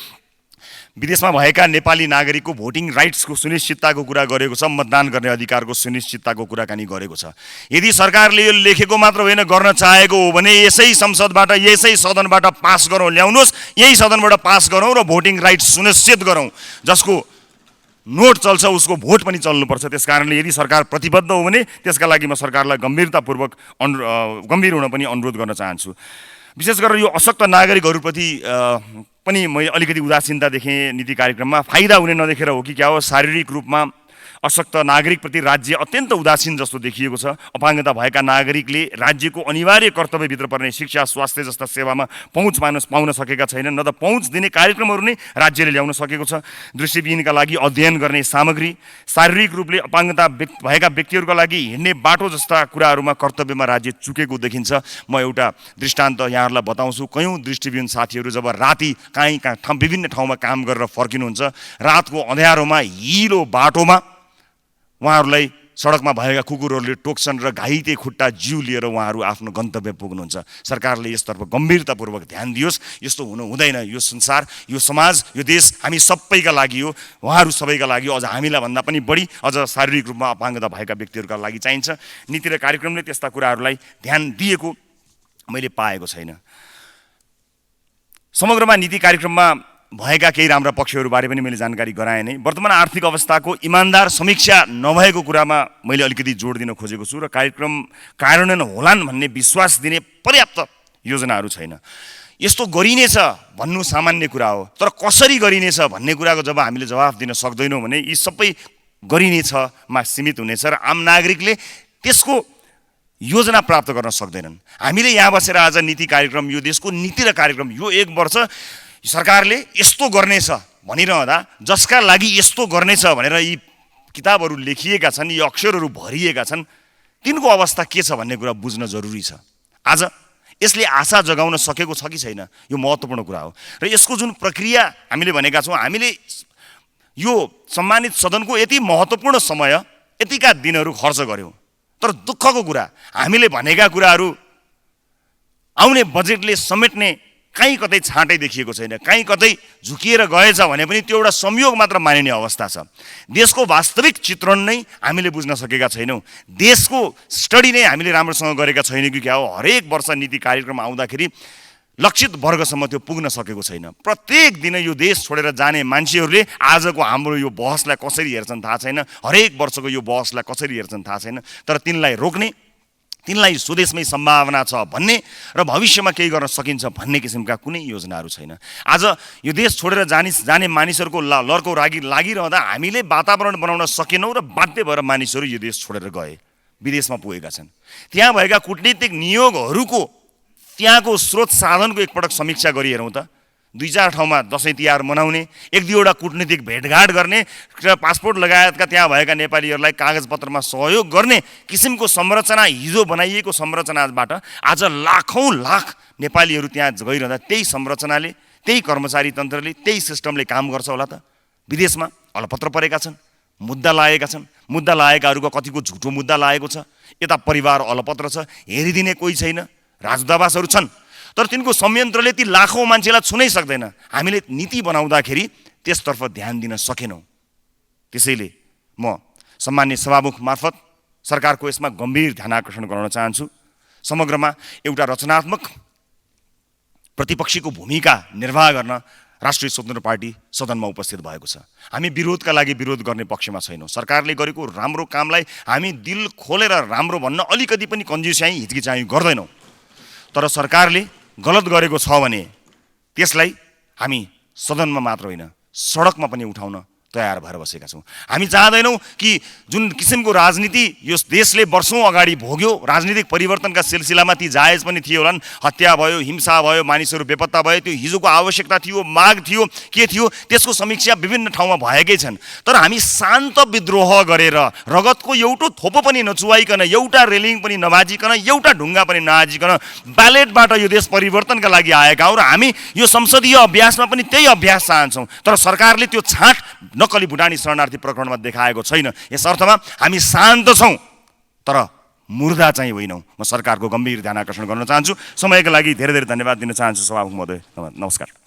विदेशमा भएका नेपाली नागरिकको भोटिङ राइट्सको सुनिश्चितताको कुरा गरेको छ, मतदान गर्ने अधिकारको सुनिश्चितताको कुराकानी गरेको छ। यदि सरकारले यो लेखेको मात्र होइन, गर्न चाहेको हो भने यसै संसदबाट, यसै सदनबाट पास गरौँ, ल्याउनुहोस्, यही सदनबाट पास गरौँ र भोटिङ राइट्स सुनिश्चित गरौँ। जसको नोट चल्छ उसको भोट पनि चल्नुपर्छ। त्यस कारणले यदि सरकार प्रतिबद्ध हो भने त्यसका लागि म सरकारलाई गम्भीर हुन पनि अनुरोध गर्न चाहन्छु। विशेष गरेर यो अशक्त नागरिकहरूप्रति पनि मैले अलिकति उदासीनता देखेँ नीति कार्यक्रममा। फाइदा हुने नदेखेर हो कि क्या हो, शारीरिक रूपमा अशक्त नागरिकप्रति राज्य अत्यन्त उदासीन जस्तो देखिएको छ। अपाङ्गता भएका नागरिकले राज्यको अनिवार्य कर्तव्यभित्र पर्ने शिक्षा, स्वास्थ्य जस्ता सेवामा पहुँच पाउन सकेका छैनन्। न त पहुँच दिने कार्यक्रमहरू नै राज्यले ल्याउन सकेको छ। दृष्टिविहीनका लागि अध्ययन गर्ने सामग्री, शारीरिक रूपले अपाङ्गता भएका व्यक्तिहरूका लागि हिँड्ने बाटो जस्ता कुराहरूमा कर्तव्यमा राज्य चुकेको देखिन्छ। म एउटा दृष्टान्त यहाँहरूलाई बताउँछु। कयौँ दृष्टिविहीन साथीहरू जब राति विभिन्न ठाउँमा काम गरेर फर्किनुहुन्छ, रातको अँध्यारोमा हिलो बाटोमा उहाँहरूलाई सडकमा भएका कुकुरहरूले टोक्छन् र घाइते खुट्टा जिउ लिएर उहाँहरू आफ्नो गन्तव्य पुग्नुहुन्छ। सरकारले यसतर्फ गम्भीरतापूर्वक ध्यान दियोस्। यस्तो हुनु हुँदैन। यो संसार, यो समाज, यो देश हामी सबैका लागि हो, उहाँहरू सबैका लागि, अझ हामीलाई भन्दा पनि बढी अझ शारीरिक रूपमा अपाङ्गता भएका व्यक्तिहरूका लागि चाहिन्छ। नीति र कार्यक्रमले त्यस्ता कुराहरूलाई ध्यान दिएको मैले पाएको छैन। समग्रमा नीति कार्यक्रममा भएका केही राम्रा पक्षहरूबारे पनि मैले जानकारी गराएँ नै। वर्तमान आर्थिक अवस्थाको इमान्दार समीक्षा नभएको कुरामा मैले अलिकति जोड दिन खोजेको छु र कार्यक्रम कार्यान्वयन होलान् भन्ने विश्वास दिने पर्याप्त योजनाहरू छैन। यस्तो गरिनेछ भन्नु सामान्य कुरा हो, तर कसरी गरिनेछ भन्ने कुराको जब हामीले जवाफ दिन सक्दैनौँ भने यी सबै गरिनेछमा सीमित हुनेछ र आम नागरिकले त्यसको योजना प्राप्त गर्न सक्दैनन्। हामीले यहाँ बसेर आज नीति कार्यक्रम, यो देशको नीति र कार्यक्रम, यो 1 वर्ष सरकारले यस्तो गर्नेछ भनिरहँदा जसका लागि यस्तो गर्नेछ भनेर यी किताबहरू लेखिएका छन्, यी अक्षरहरू भरिएका छन्, तिनको अवस्था के छ भन्ने कुरा बुझ्न जरुरी छ। आज यसले आशा जगाउन सकेको छ कि छैन, यो महत्त्वपूर्ण कुरा हो। र यसको जुन प्रक्रिया हामीले भनेका छौँ, हामीले यो सम्मानित सदनको यति महत्त्वपूर्ण समय, यतिका दिनहरू खर्च गऱ्यौँ, तर दुःखको कुरा हामीले भनेका कुराहरू आउने बजेटले समेट्ने कहीँ कतै छाँटै देखिएको छैन। कहीँ कतै झुकिएर गएछ भने पनि त्यो एउटा संयोग मात्र मानिने अवस्था छ। देशको वास्तविक चित्रण नै हामीले बुझ्न सकेका छैनौँ। देशको स्टडी नै हामीले राम्रोसँग गरेका छैनौँ कि क्या हो। हरेक वर्ष नीति कार्यक्रम आउँदाखेरि लक्षित वर्गसम्म त्यो पुग्न सकेको छैन। प्रत्येक दिन यो देश छोडेर जाने मान्छेहरूले आजको हाम्रो यो बहसलाई कसरी हेर्छन् थाहा छैन, हरेक वर्षको यो बहसलाई कसरी हेर्छन् थाहा छैन। तर तिनलाई रोक्ने, तिनलाई स्वदेशमै सम्भावना छ भन्ने र भविष्यमा केही गर्न सकिन्छ भन्ने किसिमका कुनै योजनाहरू छैन। आज यो देश छोडेर जाने मानिसहरूको लर्को लागिरहँदा हामीले वातावरण बनाउन सकेनौँ र बाध्य भएर मानिसहरू यो देश छोडेर गए, विदेशमा पुगेका छन्। त्यहाँ भएका कूटनीतिक नियोगहरूको त्यहाँको स्रोत साधनको एकपटक समीक्षा गरिहेरौँ त। 2-4 ठाउँमा दसैँ तिहार मनाउने, 1-2वटा कूटनीतिक भेटघाट गर्ने र पासपोर्ट लगायतका त्यहाँ भएका नेपालीहरूलाई कागजपत्रमा सहयोग गर्ने किसिमको संरचना, हिजो बनाइएको संरचनाबाट आज लाखौँ लाख नेपालीहरू त्यहाँ गइरहँदा त्यही संरचनाले, त्यही कर्मचारी तन्त्रले, त्यही सिस्टमले काम गर्छ होला त। विदेशमा अलपत्र परेका छन्, मुद्दा लागेका छन्, मुद्दा लागेकाहरूको कतिको झुटो मुद्दा लागेको छ, यता परिवार अलपत्र छ, हेरिदिने कोही छैन, राजदूतावासहरू छन्, तर तिनको संयन्त्रले ती लाखौँ मान्छेलाई छुनै सक्दैन। हामीले नीति बनाउँदाखेरि त्यसतर्फ ध्यान दिन सकेनौँ। त्यसैले म सम्मान्य सभामुख मार्फत सरकारको यसमा गम्भीर ध्यान आकर्षण गराउन चाहन्छु। समग्रमा एउटा रचनात्मक प्रतिपक्षीको भूमिका निर्वाह गर्न राष्ट्रिय स्वतन्त्र पार्टी सदनमा उपस्थित भएको छ। हामी विरोधका लागि विरोध गर्ने पक्षमा छैनौँ। सरकारले गरेको राम्रो कामलाई हामी दिल खोलेर राम्रो भन्न अलिकति पनि कन्जुस्याइ, हिचकिचाइ गर्दैनौँ। तर सरकारले गलत गरेको छ भने त्यसलाई हामी सदनमा मात्र होइन, सडकमा पनि उठाउन तयार भएर बसेका छौँ। हामी चाहदैनौँ कि जुन किसिमको राजनीति यो देशले वर्षौँ अगाडि भोग्यो, राजनीतिक परिवर्तनका सिलसिलामा ती जायज पनि थिए होलान्, हत्या भयो, हिंसा भयो, मानिसहरू बेपत्ता भयो, त्यो हिजोको आवश्यकता थियो, माग थियो, के थियो, त्यसको समीक्षा विभिन्न ठाउँमा भएकै छन्। तर हामी शान्त विद्रोह गरेर रगतको एउटो थोपो पनि नचुवाइकन, एउटा रेलिङ पनि नभाजिकन, एउटा ढुङ्गा पनि नहाजिकन ब्यालेटबाट यो देश परिवर्तनका लागि आएका हौँ र हामी यो संसदीय अभ्यासमा पनि त्यही अभ्यास चाहन्छौँ। तर सरकारले त्यो छाँट नक्कली भुटानी शरणार्थी प्रकरणमा देखाएको छैन। यस अर्थमा हामी शान्त छौँ तर मुर्दा चाहिँ होइनौँ। म सरकारको गम्भीर ध्यान आकर्षण गर्न चाहन्छु। समयका लागि धेरै धेरै धन्यवाद दिन चाहन्छु सभामुख महोदय। नमस्कार।